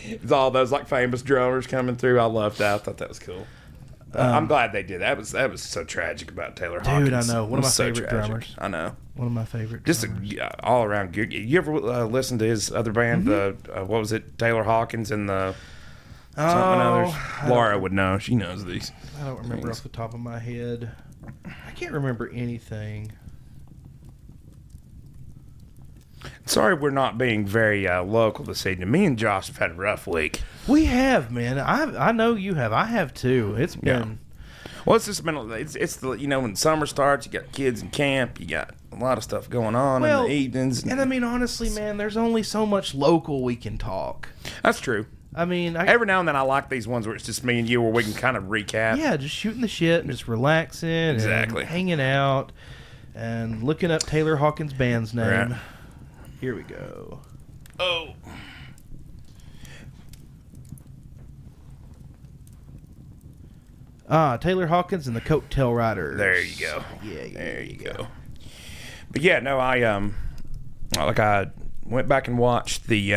It's all those like famous drummers coming through. I loved that. I thought that was cool. I'm glad they did. That was so tragic about Taylor Hawkins. Dude, I know. One of my favorite drummers. I know. One of my favorite Just all around good. You ever listen to his other band? What was it? Taylor Hawkins and the something others. Laura would know. She knows these. I don't remember off the top of my head. I can't remember anything. Sorry, we're not being very local this evening. Me and Josh have had a rough week. We have, man. I know you have. I have too. It's been. Well, it's just been. It's the when summer starts, you got kids in camp. You got a lot of stuff going on in the evenings. And I mean, honestly, man, there's only so much local we can talk. That's true. I mean, every now and then I like these ones where it's just me and you, where we can kind of recap. Yeah, just shooting the shit and just relaxing, and hanging out, and looking up Taylor Hawkins' band's name. Right. Here we go. Oh. Taylor Hawkins and the Coattail Riders. There you go. Yeah, there you go. But yeah, no, I went back and watched the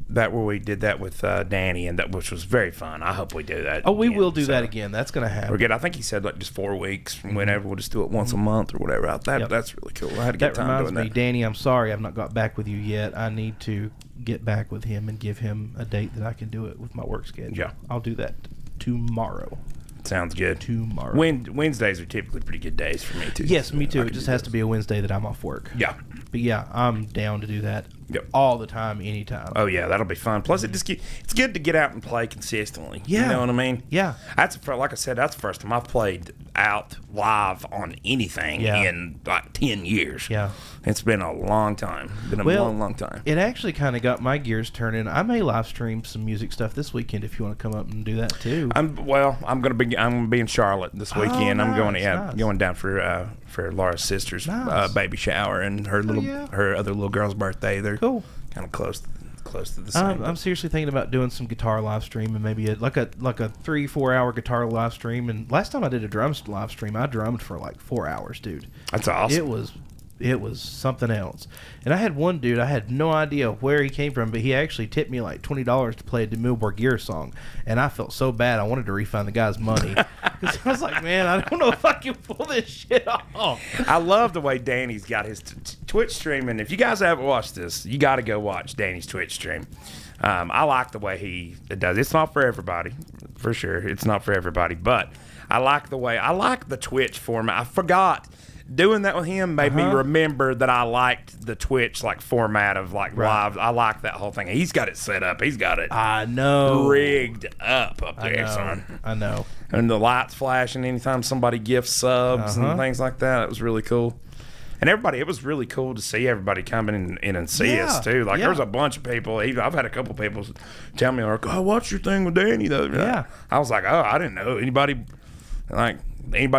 where we did that with Danny, and which was very fun. I hope we do that. Oh, we again. will do that again. That's going to happen. We're good. I think he said like just 4 weeks. Whenever we'll just do it once a month or whatever. That's really cool. I had a good time doing that. That reminds me, Danny, I'm sorry I've not got back with you yet. I need to get back with him and give him a date that I can do it with my work schedule. Yeah. I'll do that tomorrow. Sounds good. Tomorrow. Wednesdays are typically pretty good days for me too. Yes, me too. It just has to be a Wednesday that I'm off work. Yeah. But yeah, I'm down to do that Yep. all the time, anytime. Oh yeah, that'll be fun. Plus, it's good to get out and play consistently. Yeah. You know what I mean? Yeah. Like I said, that's the first time I've played out live on anything in like 10 years. Yeah. It's been a long time. Long time. It actually kind of got my gears turning. I may live stream some music stuff this weekend if you want to come up and do that too. I'm gonna be in Charlotte this weekend. Oh, I'm going nice. going down for Laura's sister's Nice. baby shower and her her other little girl's birthday. They're Cool. kind of close to the same. I'm seriously thinking about doing some guitar live stream and maybe like a 3-4 hour guitar live stream. And last time I did a drums live stream, I drummed for like 4 hours, dude. That's awesome. It was something else. And I had one dude, I had no idea where he came from, but he actually tipped me like $20 to play a Demille Borgir song. And I felt so bad, I wanted to refund the guy's money. Because I was like, man, I don't know if I can pull this shit off. I love the way Danny's got his Twitch stream. And if you guys haven't watched this, you got to go watch Danny's Twitch stream. I like the way he does. It's not for everybody, for sure. It's not for everybody. But I like the Twitch format. I forgot. Doing that with him made me remember that I liked the Twitch format of live. I like that whole thing. He's got it set up. He's got it. I know. Rigged up there, son. I know. And the lights flashing anytime somebody gifts subs and things like that. It was really cool. And it was really cool to see everybody coming in and see us too. There was a bunch of people. I've had a couple people tell me, like, "Oh, watch your thing with Danny though." Yeah. I was like, "Oh, I didn't know anybody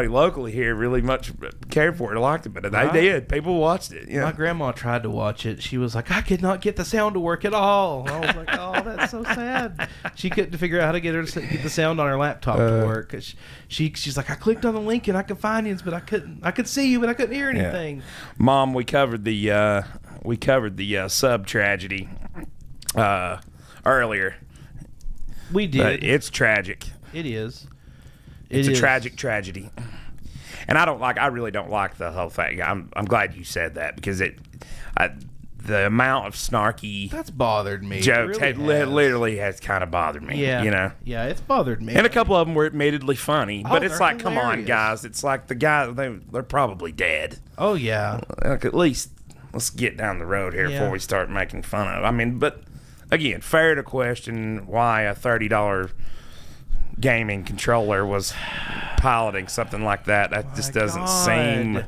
locally here really much cared for it or liked it," but they did. People watched it. Yeah. My grandma tried to watch it. She was like, I could not get the sound to work at all. And I was like, oh, that's so sad. She couldn't figure out how to get the sound on her laptop to work. She's like, I clicked on the link and I could find you, but I could see you, but I couldn't hear anything. Mom, we covered the sub tragedy earlier. We did. But it's tragic. It is. It's a tragic tragedy, and I really don't like the whole thing. I'm glad you said that because the amount of snarky that's bothered me. Jokes really literally has kind of bothered me. Yeah, yeah, it's bothered me. And a couple of them were admittedly funny, but it's like, hilarious. come on, guys. It's like the guy they're probably dead. Oh yeah. At least let's get down the road here before we start making fun of. I mean, but again, fair to question why a $30 gaming controller was piloting something like that. That just doesn't seem.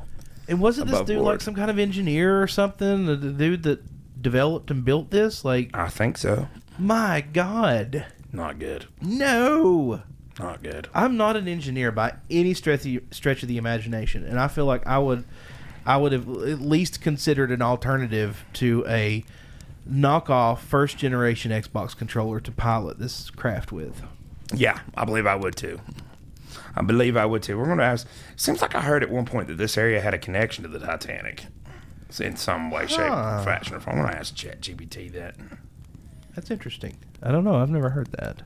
And wasn't this dude board. like some kind of engineer or something? The dude that developed and built this? Like, I think so. My God. Not good. No. Not good. I'm not an engineer by any stretch of the imagination, and I feel like I would have at least considered an alternative to a knockoff first generation Xbox controller to pilot this craft with. Yeah, I believe I would too. We're going to ask. Seems like I heard at one point that this area had a connection to the Titanic in some way, shape, or fashion. If I want to ask ChatGPT that. That's interesting. I don't know. I've never heard that.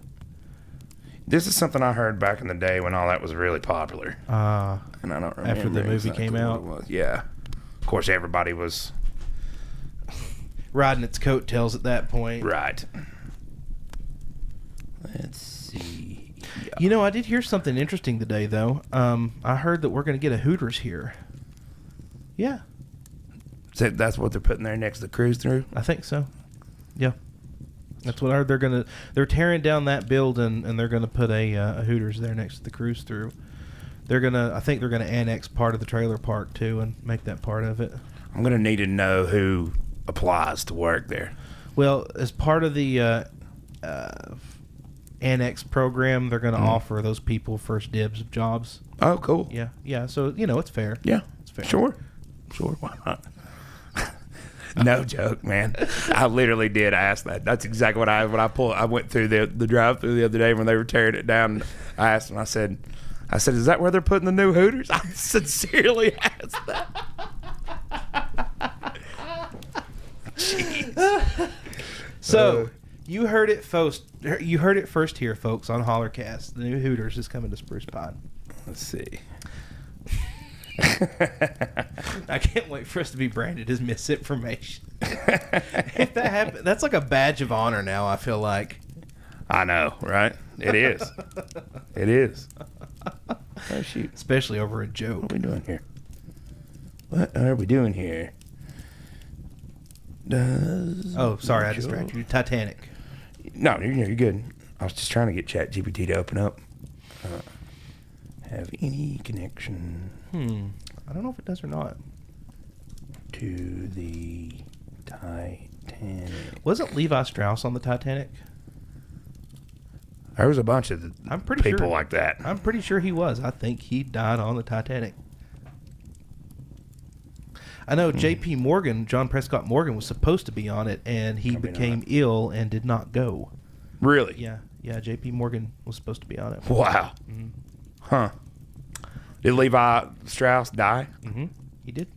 This is something I heard back in the day when all that was really popular. And I don't remember after the movie came out. What it was. Yeah. Of course, everybody was riding its coattails at that point. Right. Let's see. Yeah. You know, I did hear something interesting today, though. I heard that we're going to get a Hooters here. Yeah. So that's what they're putting there next to the cruise through? I think so. Yeah. That's what I heard. They're tearing down that building and they're gonna put a Hooters there next to the cruise through. I think they're gonna annex part of the trailer park too and make that part of it. I'm gonna need to know who applies to work there. Well, as part of the annex program, they're gonna offer those people first dibs of jobs. Oh, cool. Yeah. So it's fair. Yeah, it's fair. Sure. Why not? No joke, man. I literally did ask that. That's exactly what I went through the drive-through the other day when they were tearing it down. I asked them. I said, is that where they're putting the new Hooters? I sincerely asked that. Jeez. So, You heard it first. You heard it first here, folks, on Hollercast. The new Hooters is coming to Spruce Pine. Let's see. I can't wait for us to be branded as misinformation. If that happens, that's like a badge of honor now, I feel like. I know, right? It is. It is. Oh, shoot. Especially over a joke. What are we doing here? What are we doing here? Oh, sorry, I distracted you. Titanic. No, you're good. I was just trying to get ChatGPT to open up. Have any connection I don't know if it does or not. to the Titanic? Wasn't Levi Strauss on the Titanic? There was a bunch of I'm pretty people sure, like that. I'm pretty sure he was. I think he died on the Titanic. I know J.P. Morgan, John Prescott Morgan, was supposed to be on it, and he Probably became not. ill and did not go. Really? Yeah, J.P. Morgan was supposed to be on it. Wow. Huh. Did Levi Strauss die? Mm-hmm. He did.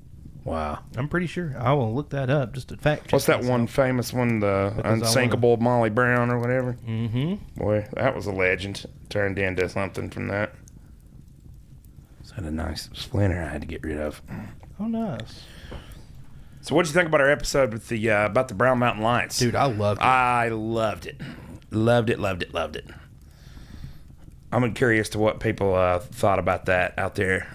Wow. I'm pretty sure. I will look that up just to fact check. What's that myself. one famous one, the Because unsinkable Molly Brown or whatever? Mm-hmm. Boy, that was a legend. Turned into something from that. It's had a nice splinter I had to get rid of. Oh, nice. So what'd you think about our episode with the about the Brown Mountain Lights? Dude, I loved it. I loved it. Loved it, loved it, loved it. I'm curious to what people thought about that out there.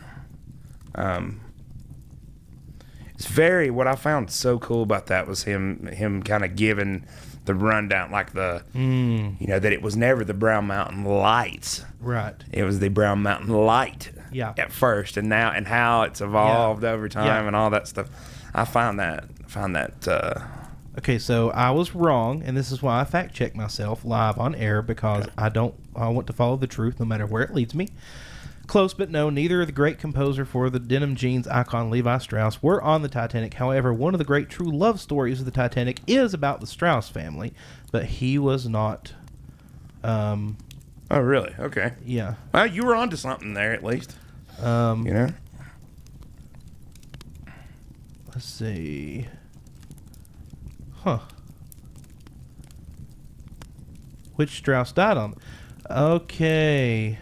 It's very, what I found so cool about that was him kind of giving the rundown, like the, you know, that it was never the Brown Mountain Lights. Right. It was the Brown Mountain Light Yeah. at first, and now, and how it's evolved over time and all that stuff. I found that Okay, so I was wrong, and this is why I fact check myself live on air, because I want to follow the truth no matter where it leads me. Close, but no, neither of the great composer for the denim jeans icon Levi Strauss were on the Titanic. However, one of the great true love stories of the Titanic is about the Strauss family, but he was not. Oh, really? Okay. Yeah. Well, you were onto something there, at least. You know? Let's see. Huh. Which Strauss died on? Okay.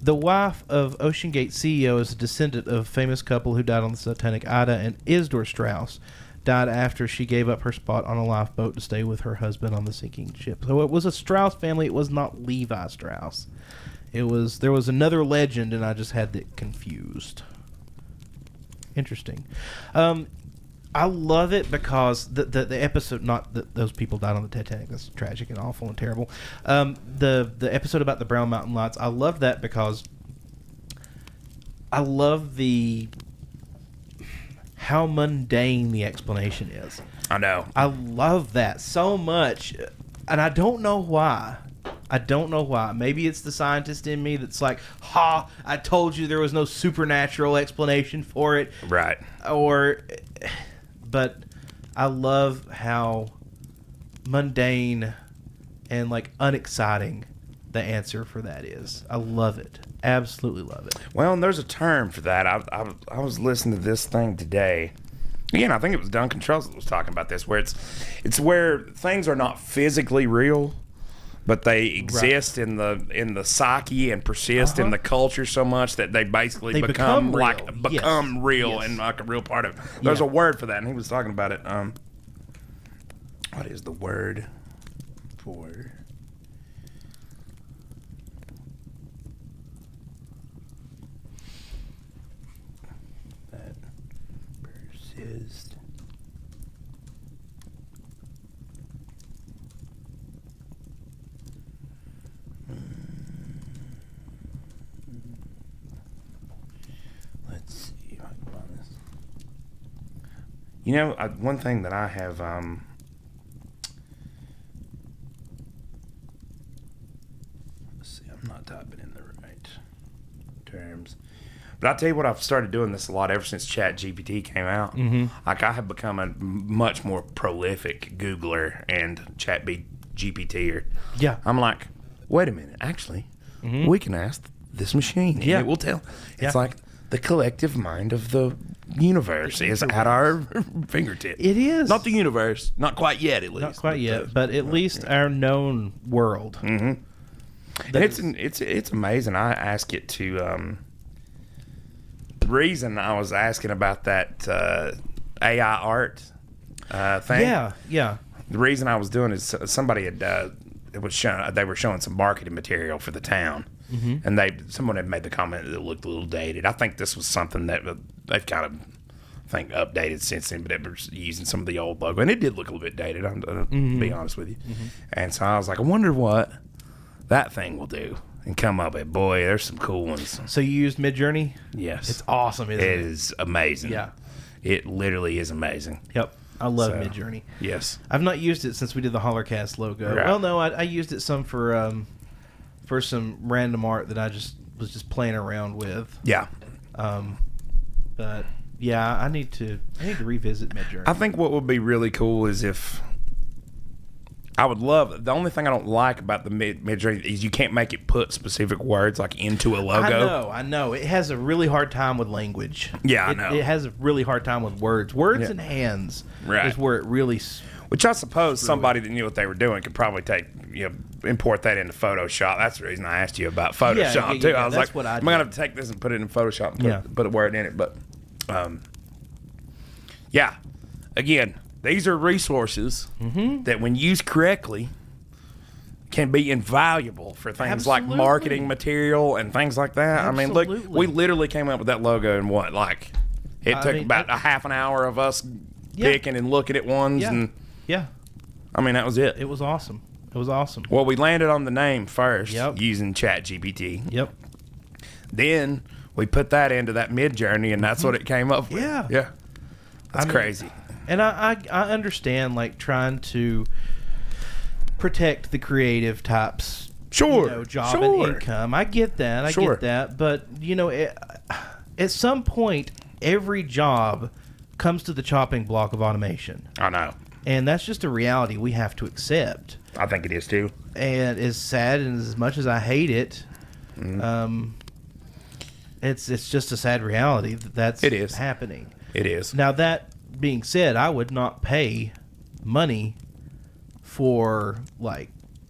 The wife of OceanGate CEO is a descendant of a famous couple who died on the Titanic. Ida and Isidore Strauss died after she gave up her spot on a lifeboat to stay with her husband on the sinking ship. So it was a Strauss family. It was not Levi Strauss. There was another legend, and I just had it confused. Interesting. I love it because the episode, not that those people died on the Titanic, that's tragic and awful and terrible. The episode about the Brown Mountain Lights, I love that because I love how mundane the explanation is. I know. I love that so much, and I don't know why. Maybe it's the scientist in me that's like, ha, I told you there was no supernatural explanation for it. Right. But I love how mundane and like unexciting the answer for that is. I love it. Absolutely love it. Well, and there's a term for that. I was listening to this thing today. Again, I think it was Duncan Trussell that was talking about this, where it's where things are not physically real, but they exist in the psyche and persist in the culture so much that they basically become real. Real Yes. and like a real part of it. There's a word for that, and he was talking about it. What is the word for that persist? Let's see if I can find this. You know, one thing that I have, let's see, I'm not typing in the right terms. But I tell you what, I've started doing this a lot ever since ChatGPT came out. Mm-hmm. Like, I have become a much more prolific Googler and ChatGPTer. Yeah. I'm like, wait a minute, actually, we can ask this machine. And Yeah. it will tell. It's Yeah. like, the collective mind of the universe is at our fingertips. It is. Not the universe. Not quite yet, at least. Not quite yet, but at least our known world. Mm-hmm. And it's amazing. I ask it to... the reason I was asking about that AI art thing... Yeah. The reason I was doing is somebody had... they were showing some marketing material for the town. Mm-hmm. And someone had made the comment that it looked a little dated. I think this was something that they've kind of, updated since then, but it was using some of the old logo. And it did look a little bit dated, to be honest with you. Mm-hmm. And so I was like, I wonder what that thing will do. And come up with, boy, there's some cool ones. So you used Midjourney? Yes. It's awesome, isn't it? It is amazing. Yeah. It literally is amazing. Yep. I love Midjourney. Yes. I've not used it since we did the HOLLERCAST logo. Right. Well, no, I used it some for some random art that I was just playing around with. Yeah. But yeah, I need to revisit Midjourney. I think what would be really cool is if I would love. The only thing I don't like about the Midjourney is you can't make it put specific words like into a logo. I know. It has a really hard time with language. Yeah, I know. It has a really hard time with words. Words and hands is where it really. Which I suppose somebody that knew what they were doing could probably import that into Photoshop. That's the reason I asked you about Photoshop too. I was like, I'm gonna have to take this and put it in Photoshop and put a word in it. But again, these are resources that, when used correctly, can be invaluable for things like marketing material and things like that. Absolutely. I mean, look, we literally came up with that logo in what, it took about a half an hour of us picking and looking at ones and. Yeah. I mean, that was it. It was awesome. Well, we landed on the name first using ChatGPT. Yep. Then we put that into that Midjourney, and that's what it came up with. Yeah. That's crazy. And I understand, trying to protect the creative types. Sure. Job and income. I get that. I get that. But, at some point, every job comes to the chopping block of automation. I know. And that's just a reality we have to accept. I think it is too. And as sad and as much as I hate it, it's just a sad reality that's happening. It is. Now, that being said, I would not pay money for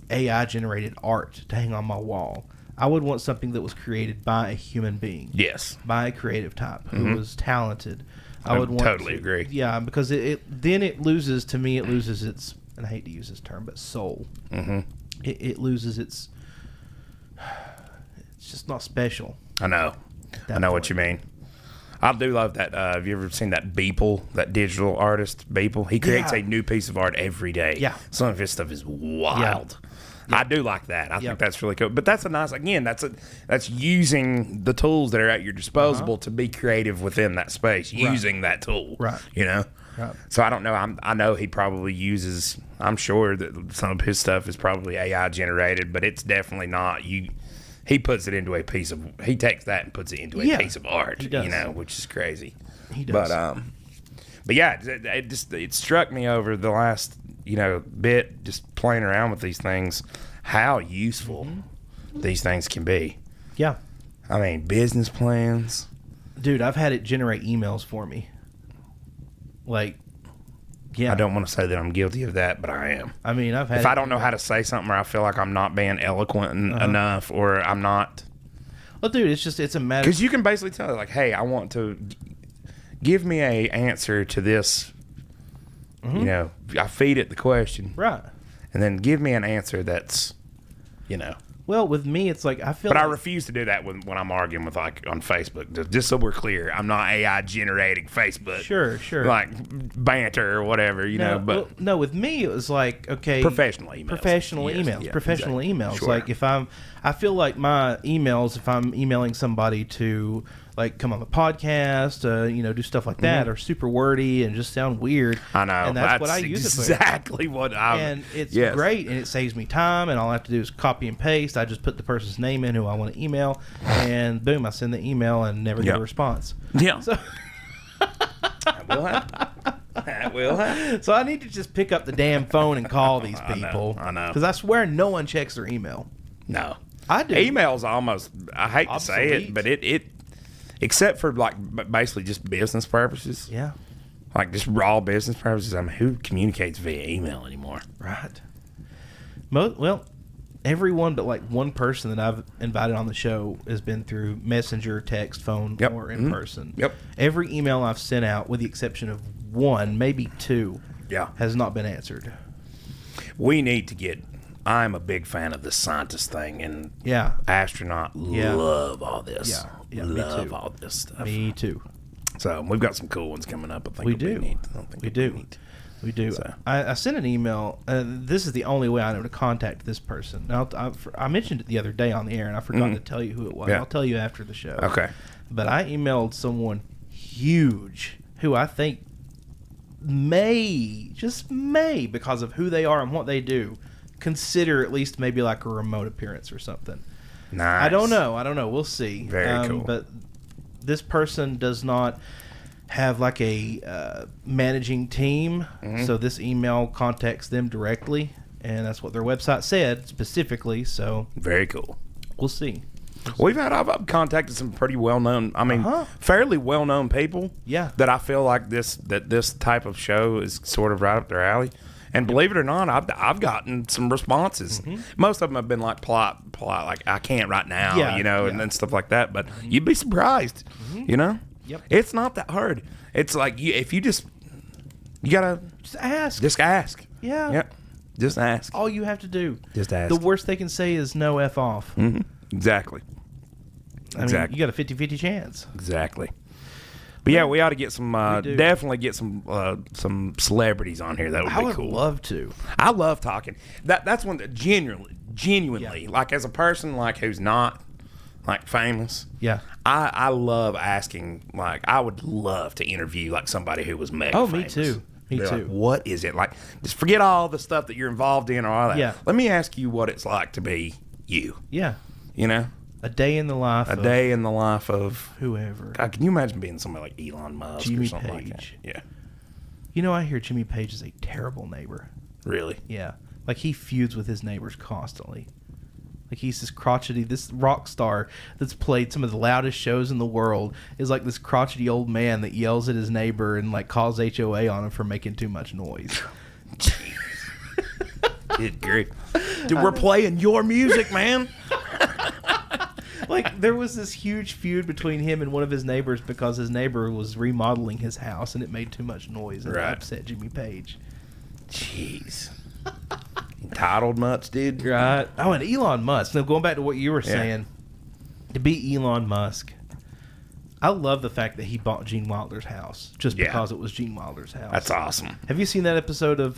AI generated art to hang on my wall. I would want something that was created by a human being. Yes. By a creative type who was talented. I would want totally agree. Yeah, because it loses its, and I hate to use this term, but soul. Mm-hmm. It loses its. It's just not special. I know. I know what you mean. I do love that. Have you ever seen that Beeple, that digital artist Beeple? He creates a new piece of art every day. Yeah. Some of his stuff is wild. Yeah. I do like that. I think that's really cool. But that's that's using the tools that are at your disposal to be creative within that space, using that tool. Right. Right. So I don't know. I know he probably uses, I'm sure that some of his stuff is probably AI generated, but it's definitely not. He puts it into he takes that and puts it into a piece of art, which is crazy. He does. But yeah, it struck me over the last, bit, just playing around with these things, how useful these things can be. Yeah. I mean, business plans. Dude, I've had it generate emails for me. I don't want to say that I'm guilty of that, but I am. I mean, if I don't know how to say something, or I feel like I'm not being eloquent enough, or I'm not. Well, dude, it's a matter. Because you can basically tell it, hey, I want to give me a answer to this. I feed it the question, right, and then give me an answer that's, Well, with me, it's I feel. But I refuse to do that when I'm arguing with on Facebook. Just so we're clear, I'm not AI generating Facebook. Sure. Banter or whatever, But no, with me, it was professional emails. Professional emails. Sure. If I feel like my emails, if I'm emailing somebody to come on the podcast, do stuff like that, are super wordy and just sound weird. I know. And that's what I use it for. Exactly what And it's great, and it saves me time, and all I have to do is copy and paste. I just put the person's name in who I want to email, and boom, I send the email and never get a response. Yeah. So that will happen. So I need to just pick up the damn phone and call these people. I know. Because I swear no one checks their email. No. I do. Email's almost, I hate to say it, but except for like basically just business purposes. Yeah. Like just raw business purposes. I mean, who communicates via email anymore? Right. Well, everyone but like one person that I've invited on the show has been through messenger, text, phone, Yep. or in person. Yep. Every email I've sent out, with the exception of one, maybe two, Yeah. has not been answered. We need to get. I'm a big fan of the scientist thing, and Yeah. astronaut Yeah. love all this. Yeah, me love too. all this stuff. Me too. So we've got some cool ones coming up. I think We it'll be do. neat. I don't think We it'll be do. neat. We do. So. I sent an email. This is the only way I know to contact this person. Now, I mentioned it the other day on the air, and I forgot to tell you who it was. Yeah. I'll tell you after the show. Okay. But I emailed someone huge who I think may, because of who they are and what they do, consider at least maybe like a remote appearance or something. Nice. I don't know. We'll see. Very cool. But this person does not have like a managing team, so this email contacts them directly, and that's what their website said specifically. So Very cool. we'll see. I've contacted some pretty well-known, fairly well-known people. Yeah. That I feel like this type of show is sort of right up their alley. And believe it or not, I've gotten some responses. Most of them have been like polite, like I can't right now, Yeah, and then stuff like that. But you'd be surprised, Yep. It's not that hard. It's like you gotta Just ask. just ask. Yeah. Yep. Just ask. All you have to do. Just ask. The worst they can say is no F off. Exactly. I mean, you got a 50-50 chance. Exactly. But yeah, we ought to get some. do. Definitely get some celebrities on here. That would I be would cool. love to. I love talking. That's one that genuinely, like as a person like who's not like famous. Yeah. I love asking. Like I would love to interview like somebody who was mega. Oh, famous. me too. Me Be too. like, what is it like? Just forget all the stuff that you're involved in or all that. Yeah. Let me ask you what it's like to be you. Yeah. You know, A day in the life a of day in the life of. whoever. God, can you imagine being somebody like Elon Musk Jimmy or something like that? Page. Yeah. You know, I hear Jimmy Page is a terrible neighbor. Really? Yeah. Like, he feuds with his neighbors constantly. Like, he's this crotchety, this rock star that's played some of the loudest shows in the world is like this crotchety old man that yells at his neighbor and, like, calls HOA on him for making too much noise. Good grief. Dude, we're playing your music, man. Like, there was this huge feud between him and one of his neighbors because his neighbor was remodeling his house and it made too much noise and it Right. upset Jimmy Page. Jeez. Entitled much, dude? Right. Oh, and Elon Musk. Now, going back to what you were saying, to be Elon Musk, I love the fact that he bought Gene Wilder's house just because it was Gene Wilder's house. That's awesome. Have you seen that episode of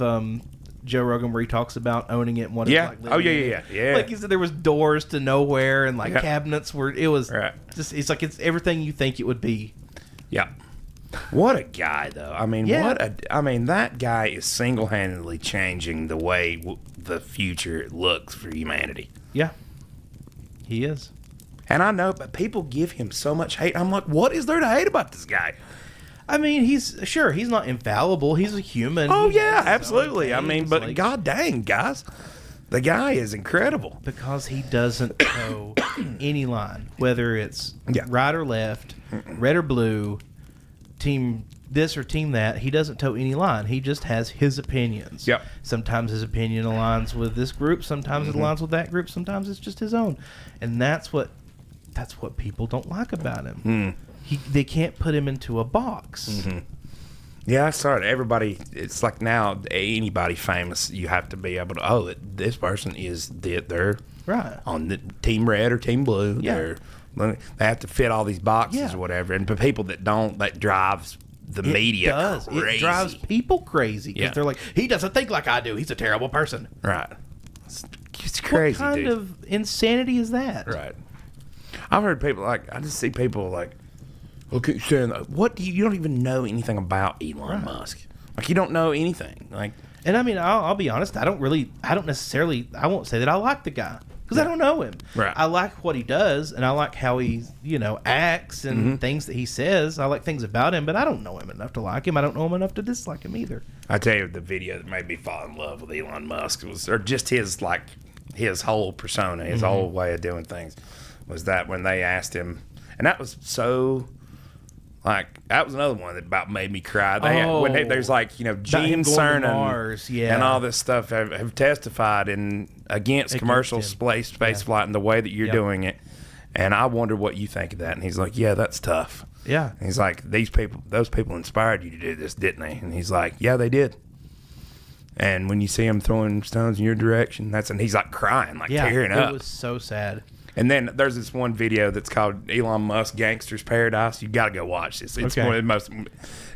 Joe Rogan where he talks about owning it and what Yeah. it's like? Oh, living yeah, in yeah, it? yeah. Like he said, there was doors to nowhere and like cabinets where it was Right. just. It's like it's everything you think it would be. Yeah. What a guy, though. I mean, Yeah. that guy is single-handedly changing the way the future looks for humanity. Yeah, he is. And I know, but people give him so much hate. I'm like, what is there to hate about this guy? I mean, he's not infallible. He's a human. Oh, He yeah, has his own absolutely. I mean, things, but like- god dang, guys. The guy is incredible. because he doesn't toe any line, whether it's Yeah. right or left, red or blue, team this or team that. He doesn't toe any line. He just has his opinions. Yep. Sometimes his opinion aligns with this group. Sometimes it aligns with that group. Sometimes it's just his own, and that's what people don't like about him. They can't put him into a box. Yeah, I saw it. Everybody, it's like now anybody famous, you have to be able to, this person is, they're Right. on the team red or team blue. Yeah. They have to fit all these boxes Yeah. or whatever. And for people that don't, that drives the media It does. crazy. It drives people crazy because Yeah. they're like, he doesn't think like I do. He's a terrible person. Right. It's crazy, What kind dude. of insanity is that? Right. I've heard people I just see people like, okay, saying, what do you don't even know anything about Elon Musk. Like, you don't know anything. Like, And I mean, I'll be honest. I won't say that I like the guy because I don't know him. Right. I like what he does, and I like how he, acts and things that he says. I like things about him, but I don't know him enough to like him. I don't know him enough to dislike him either. I tell you, the video that made me fall in love with Elon Musk or just his whole persona, his whole way of doing things, was that when they asked him, And that was so, like, that was another one that about made me cry. There's like, Gene Cernan Mars, yeah, and all this stuff have testified against commercial space flight and the way that you're doing it. And I wonder what you think of that. And he's like, yeah, that's tough. Yeah. And he's like, those people inspired you to do this, didn't they? And he's like, yeah, they did. And when you see him throwing stones in your direction, and he's like crying, like tearing up. It was so sad. And then there's this one video that's called Elon Musk Gangster's Paradise. You got to go watch this. It's one of the most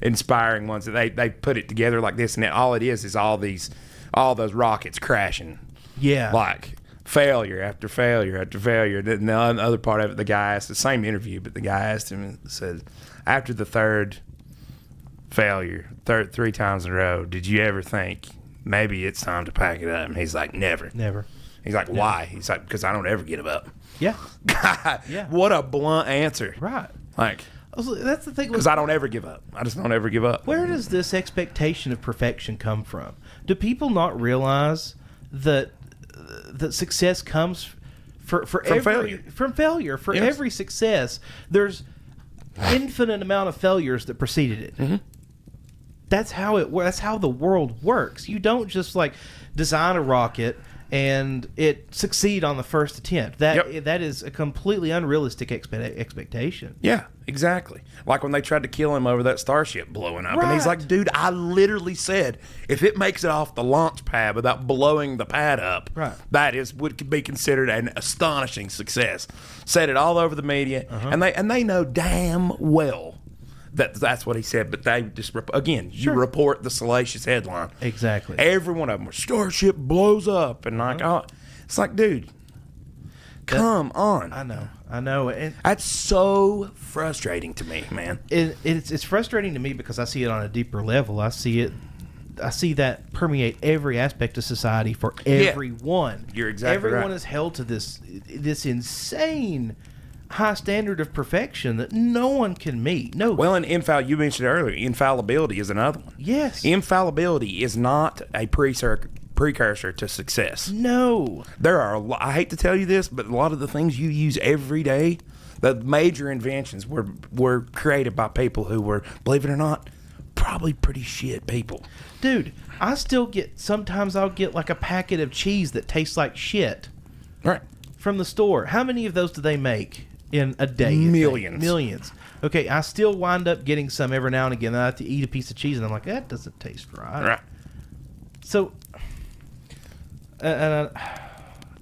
inspiring ones. That they put it together like this, and all it is all those rockets crashing. Yeah. Like failure after failure after failure. And the other part of it, the guy asked, the same interview, but the guy asked him and said, after the third failure, 3 times in a row, did you ever think maybe it's time to pack it up? And he's like, never. He's like, why? He's like, because I don't ever give up. Yeah. God, yeah. What a blunt answer. Right. Like, that's the thing. Because I don't ever give up. I just don't ever give up. Where does this expectation of perfection come from? Do people not realize that success comes from failure? From failure. For every success, there's infinite amount of failures that preceded it. Mm-hmm. That's how that's how the world works. You don't just like design a rocket and it succeed on the first attempt. That is a completely unrealistic expectation. Yeah, exactly. Like when they tried to kill him over that starship blowing up, right. And he's like, "Dude, I literally said if it makes it off the launch pad without blowing the pad up, right. that would be considered an astonishing success." Said it all over the media, and they know damn well that's what he said, but they just you report the salacious headline. Exactly. Every one of them, starship blows up, and like, it's like, dude, come on. I know, and that's so frustrating to me, man. It's frustrating to me because I see it on a deeper level. I see that permeate every aspect of society for everyone. You're exactly right. Everyone is held to this insane high standard of perfection that no one can meet. No. Well, and you mentioned earlier, infallibility is another one. Yes. Infallibility is not a precursor to success. No. There are, I hate to tell you this, but a lot of the things you use every day, the major inventions were created by people who were, believe it or not, probably pretty shit people. Dude, sometimes I'll get like a packet of cheese that tastes like shit. Right. From the store. How many of those do they make in a day? Millions. Okay, I still wind up getting some every now and again. I have to eat a piece of cheese, and I'm like, that doesn't taste right. Right. So,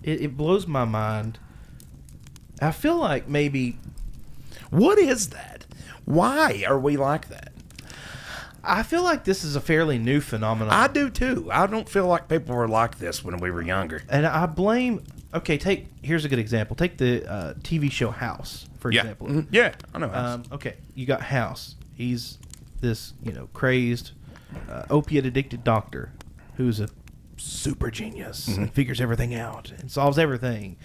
it blows my mind. I feel like maybe... What is that? Why are we like that? I feel like this is a fairly new phenomenon. I do, too. I don't feel like people were like this when we were younger. And I blame... Okay, here's a good example. Take the TV show House, for example. Mm-hmm. Yeah, I know House. Okay, you got House. He's this, crazed, opiate-addicted doctor who's a super genius and figures everything out and solves everything.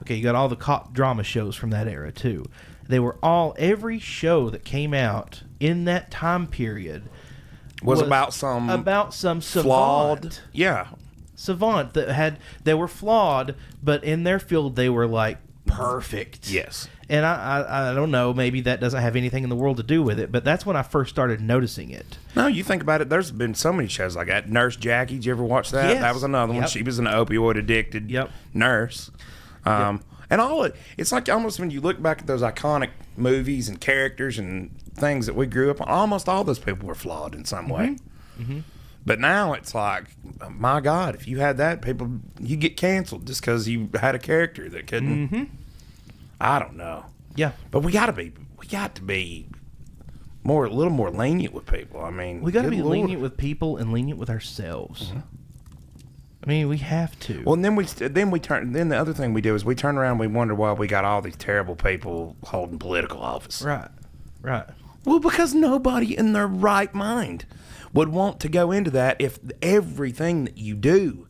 Okay, you got all the cop drama shows from that era, too. Every show that came out in that time period was about some flawed... Yeah. savant they were flawed, but in their field they were like perfect. Yes. And I don't know, maybe that doesn't have anything in the world to do with it, but that's when I first started noticing it. No, you think about it, there's been so many shows like that. Nurse Jackie, did you ever watch that? Yes. That was another one. She was an opioid addicted nurse. And it's like almost when you look back at those iconic movies and characters and things that we grew up on, almost all those people were flawed in some way. Mm-hmm. But now it's like, my God, if you had that, you get canceled just because you had a character that couldn't. Mm-hmm. I don't know. Yeah, but we got to be a little more lenient with people. I mean, we got to be lenient with people and lenient with ourselves. Mm-hmm. I mean, we have to. Well, and then the other thing we do is we turn around and we wonder why we got all these terrible people holding political office. Right. Well, because nobody in their right mind would want to go into that if everything that you do,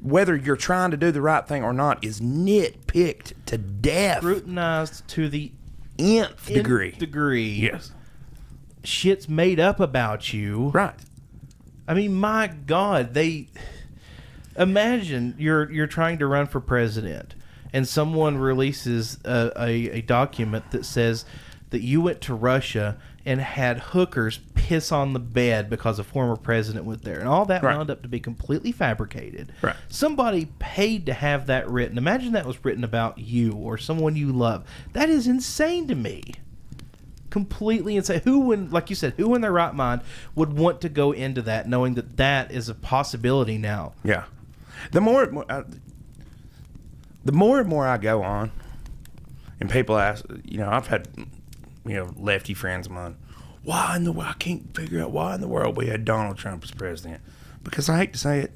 whether you're trying to do the right thing or not, is nitpicked to death. Scrutinized to the nth degree. Yes. Shit's made up about you. Right. I mean, my God, imagine you're trying to run for president and someone releases a document that says that you went to Russia and had hookers piss on the bed because a former president went there, and all that Right. wound up to be completely fabricated. Right. Somebody paid to have that written. Imagine that was written about you or someone you love. That is insane to me. Completely insane. Like you said, who in their right mind would want to go into that, knowing that that is a possibility now? Yeah. The more and more I go on, and people ask, I've had, lefty friends of mine, I can't figure out why in the world we had Donald Trump as president. Because I hate to say it,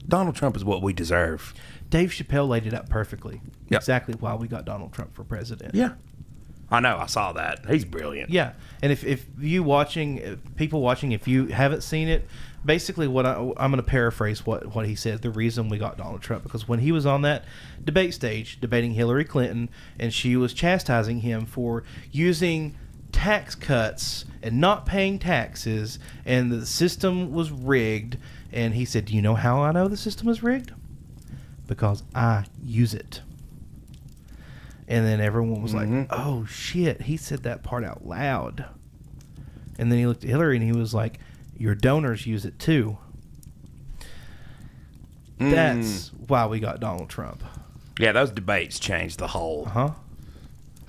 Donald Trump is what we deserve. Dave Chappelle laid it out perfectly. Yep. Exactly why we got Donald Trump for president. Yeah. I know. I saw that. He's brilliant. Yeah. And if people watching, if you haven't seen it, basically what I'm going to paraphrase what he said, the reason we got Donald Trump, because when he was on that debate stage debating Hillary Clinton, and she was chastising him for using tax cuts and not paying taxes, and the system was rigged, and he said, do you know how I know the system is rigged? Because I use it. And then everyone was like, oh shit, he said that part out loud. And then he looked at Hillary and he was like, your donors use it too. That's why we got Donald Trump. Yeah, those debates changed the whole.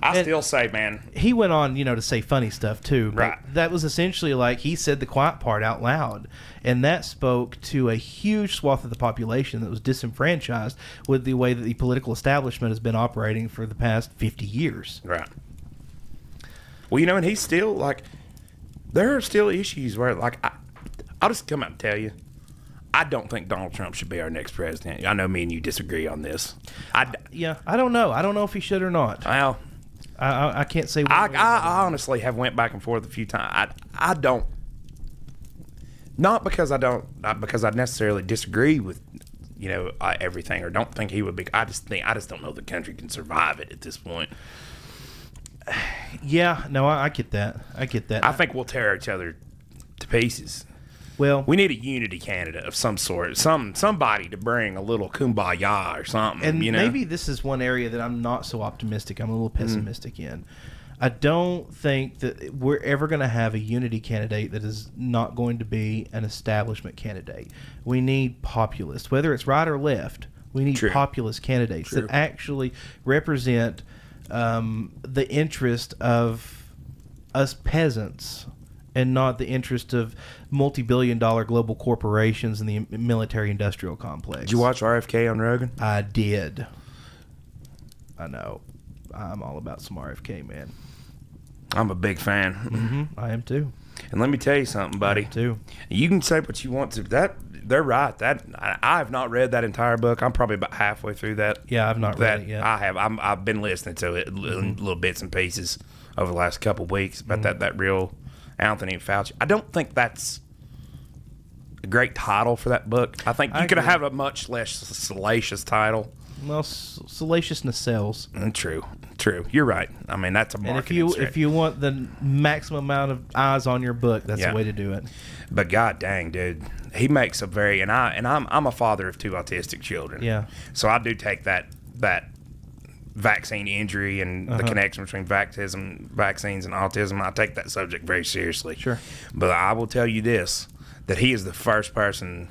And still say, man. he went on, to say funny stuff too. But Right. that was essentially like he said the quiet part out loud. And that spoke to a huge swath of the population that was disenfranchised with the way that the political establishment has been operating for the past 50 years. Right. Well, and he's still, like, there are still issues where, like, I'll just come out and tell you, I don't think Donald Trump should be our next president. I know me and you disagree on this. I don't know. I don't know if he should or not. Well, I can't say. I honestly have went back and forth a few times. I don't. Not because I necessarily disagree with, everything, or don't think he would be. I just don't know the country can survive it at this point. Yeah, no, I get that. I think we'll tear each other to pieces. Well, We need a unity candidate of some sort, somebody to bring a little kumbaya or something. and maybe this is one area that I'm not so optimistic. I'm a little pessimistic in. I don't think that we're ever going to have a unity candidate that is not going to be an establishment candidate. We need populists, whether it's right or left. We need True. populist candidates that actually represent the interest of us peasants, and not the interest of multi-billion-dollar global corporations and the military-industrial complex. Did you watch RFK on Rogan? I did. I know. I'm all about some RFK, man. I'm a big fan. I am too. And let me tell you something, buddy. Too. You can say what you want to. They're right. I have not read that entire book. I'm probably about halfway through that. Yeah, I've not read it yet. I have. I've been listening to it, little bits and pieces over the last couple of weeks about that real Anthony Fauci. I don't think that's a great title for that book. I think you could have a much less salacious title. Well, salaciousness sells. True. You're right. I mean, that's a marketing And strategy. if you want the maximum amount of eyes on your book, that's the way to do it. But god dang, dude, he makes a very I'm a father of 2 autistic children. Yeah. So I do take that vaccine injury and the connection between vaccines and autism. I take that subject very seriously. Sure. But I will tell you this, that he is the first person.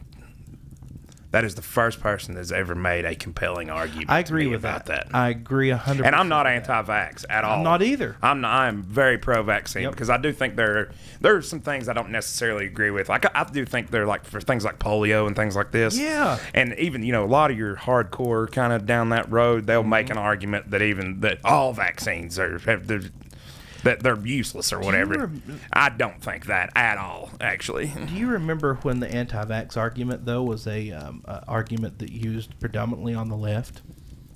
That is the first person that's ever made a compelling argument. I agree to me with about that. I agree 100%. And I'm not anti-vax at all. I'm not either. I'm very pro-vaccine Yep. because I do think there are some things I don't necessarily agree with. Like I do think they're like for things like polio and things like this. Yeah. And even a lot of your hardcore kind of down that road, they'll make an argument that all vaccines that they're useless or whatever. I don't think that at all, actually. Do you remember when the anti-vax argument, though, was a argument that used predominantly on the left?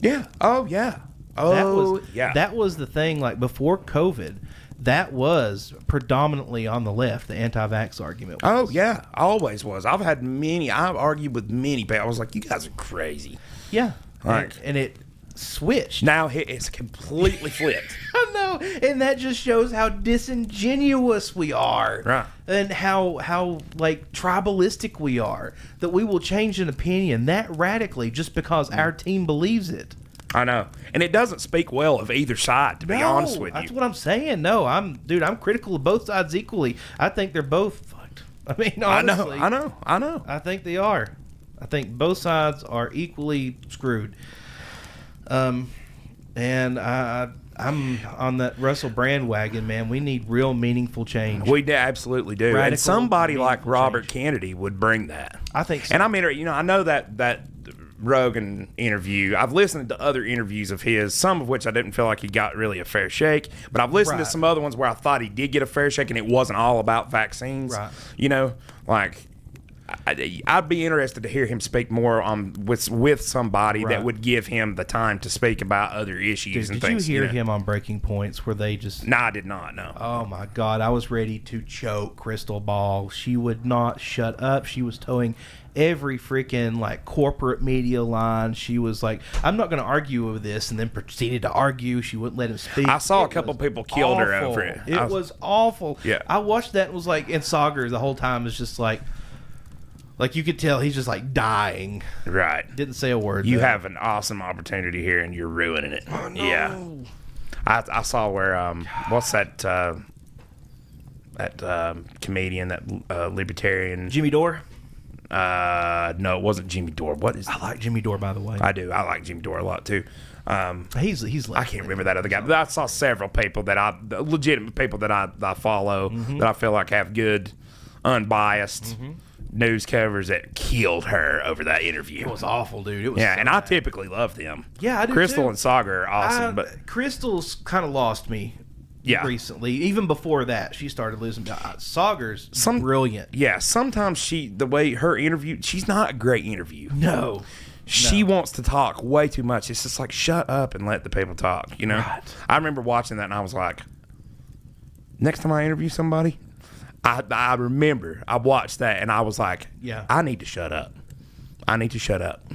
Yeah. Oh, yeah. That was the thing. Like before COVID, that was predominantly on the left. The anti-vax argument was. Oh, yeah. Always was. I've argued with many people. I was like, you guys are crazy. Yeah. Right. And it switched. Now it's completely flipped. I know, and that just shows how disingenuous we are, Right? And how like tribalistic we are. That we will change an opinion that radically just because our team believes it. I know. And it doesn't speak well of either side, to be honest with you. That's what I'm saying. No, I'm critical of both sides equally. I think they're both fucked. I mean, honestly. I know. I think they are. I think both sides are equally screwed. And I'm on that Russell Brand wagon, man. We need real meaningful change. We absolutely do. Radical, and somebody like Robert change. Kennedy would bring that. I think so. And I mean, I know that Rogan interview, I've listened to other interviews of his, some of which I didn't feel like he got really a fair shake, but I've listened to some other ones where I thought he did get a fair shake and it wasn't all about vaccines. Right. You know, like I'd be interested to hear him speak more on with somebody that would give him the time to speak about other issues and things. Did you hear him on Breaking Points where they just... No, I did not, no. Oh, my God. I was ready to choke Crystal Ball. She would not shut up. She was towing every freaking, like, corporate media line. She was like, I'm not going to argue with this, and then proceeded to argue. She wouldn't let him speak. I saw a couple people killed her over it. It was awful. Yeah. I watched that and was like, and Sagar the whole time was just like you could tell he's just like dying. Right. Didn't say a word. You have an awesome opportunity here, and you're ruining it. Oh, no. Yeah. I saw where what's that comedian, that libertarian Jimmy Dore? No, it wasn't Jimmy Dore. What is? I like Jimmy Dore, by the way. I do. I like Jimmy Dore a lot too. He's I can't remember that other guy, but I saw several people legitimate people that I follow that I feel like have good, unbiased news covers that killed her over that interview. It was awful, dude. It was and I typically love them. Yeah, I do Crystal too. and Saga are awesome, but Crystal's kind of lost me. Recently, even before that, she started losing. Sagar's brilliant. Yeah, sometimes the way her interview, she's not a great interview. No. She wants to talk way too much. It's just like, shut up and let the people talk, you know? Right. I remember watching that and I was like, next time I interview somebody, I remember I watched that and I was like, I need to shut up. I need to shut up.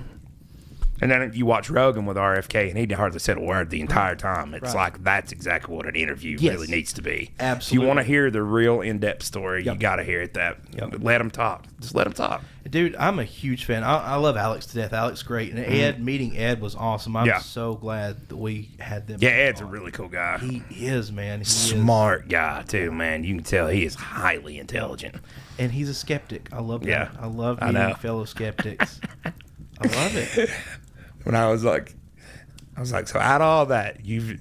And then you watch Rogan with RFK, and he hardly said a word the entire time. It's like, that's exactly what an interview really needs to be. Absolutely. If you want to hear the real in-depth story, you got to hear it. Let them talk. Just let them talk. Dude, I'm a huge fan. I love Alex to death. Alex great. And meeting Ed was awesome. I'm so glad that we had them. Yeah, Ed's a really cool guy. He is, man. Smart guy, too, man. You can tell he is highly intelligent. And he's a skeptic. I love that. I love meeting fellow skeptics. I love it. When I was like, so out of all that, you've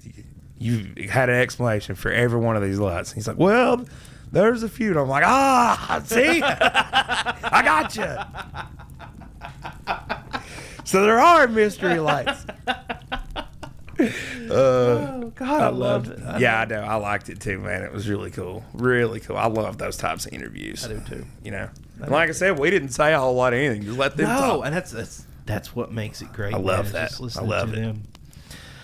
had an explanation for every one of these lots. And he's like, well, there's a few. And I'm like, see, I got you. So there are mystery lights. Oh God, I loved it. I know. I liked it too, man. It was really cool. Really cool. I love those types of interviews. I do too. You know, like I said, we didn't say a whole lot of anything. Just let them talk. No, and that's what makes it great. I love man, that. Just listening I love to it. them.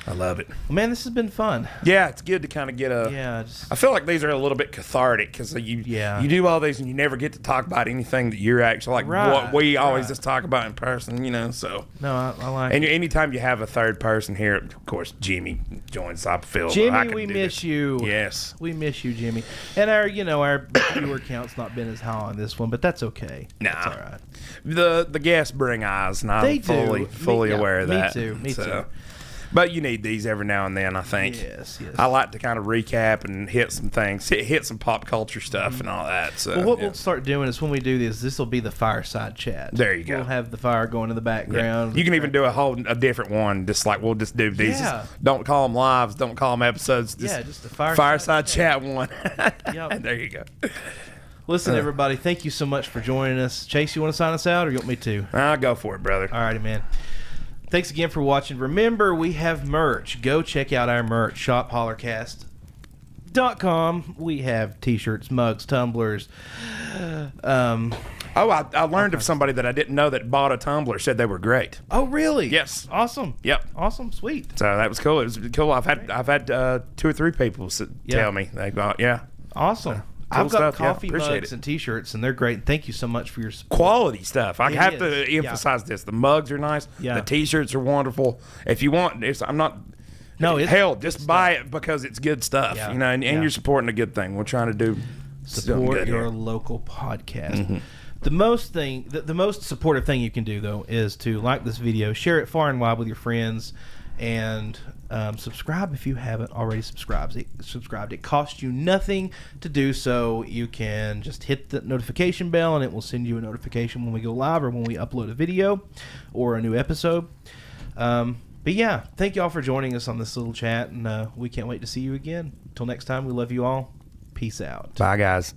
I love it. Well, man, this has been fun. Yeah, it's good to kind of get a. Yeah, I feel like these are a little bit cathartic because you do all these and you never get to talk about anything that you're actually what we always just talk about in person, you know. So no, I like. And anytime you have a third person here, of course, Jimmy joins. I feel Jimmy, we miss you. Yes, we miss you, Jimmy. And our viewer count's not been as high on this one, but that's okay. Nah, that's all right. The guests bring eyes, and I'm fully aware of that. Me too. But you need these every now and then, I think. Yes. I like to kind of recap and hit some things, hit some pop culture stuff and all that. So, well, what we'll start doing is when we do this will be the fireside chat. There you go. We'll have the fire going in the background. Yeah. You can even do a different one. Just like we'll just do these. Yeah. Don't call them lives. Don't call them episodes. Just the fireside chat one. Yep. There you go. Listen, everybody, thank you so much for joining us. Chase, you want to sign us out or you want me to? I'll go for it, brother. All righty, man. Thanks again for watching. Remember, we have merch. Go check out our merch. Shop HOLLERCAST.com. We have t-shirts, mugs, tumblers. I learned of somebody that I didn't know that bought a tumbler, said they were great. Oh, really? Yes. Awesome. Yep. Awesome. Sweet. So that was cool. It was cool. I've had 2 or 3 people tell me they bought. Yeah. Awesome. Cool I've got stuff. coffee mugs and t-shirts, and they're great. Thank you so much for your support. Quality stuff. I have to emphasize this. The mugs are nice. Yeah. The t-shirts are wonderful. If you want, I'm not. No, it's hell, just buy it because it's good stuff. Yeah. You know, and you're supporting a good thing. We're trying to do support your local podcast. Mm-hmm. The most supportive thing you can do though is to like this video, share it far and wide with your friends, and subscribe if you haven't already subscribed. It costs you nothing to do so. You can just hit the notification bell, and it will send you a notification when we go live or when we upload a video or a new episode. But yeah, thank you all for joining us on this little chat, and we can't wait to see you again. Until next time, we love you all. Peace out. Bye, guys.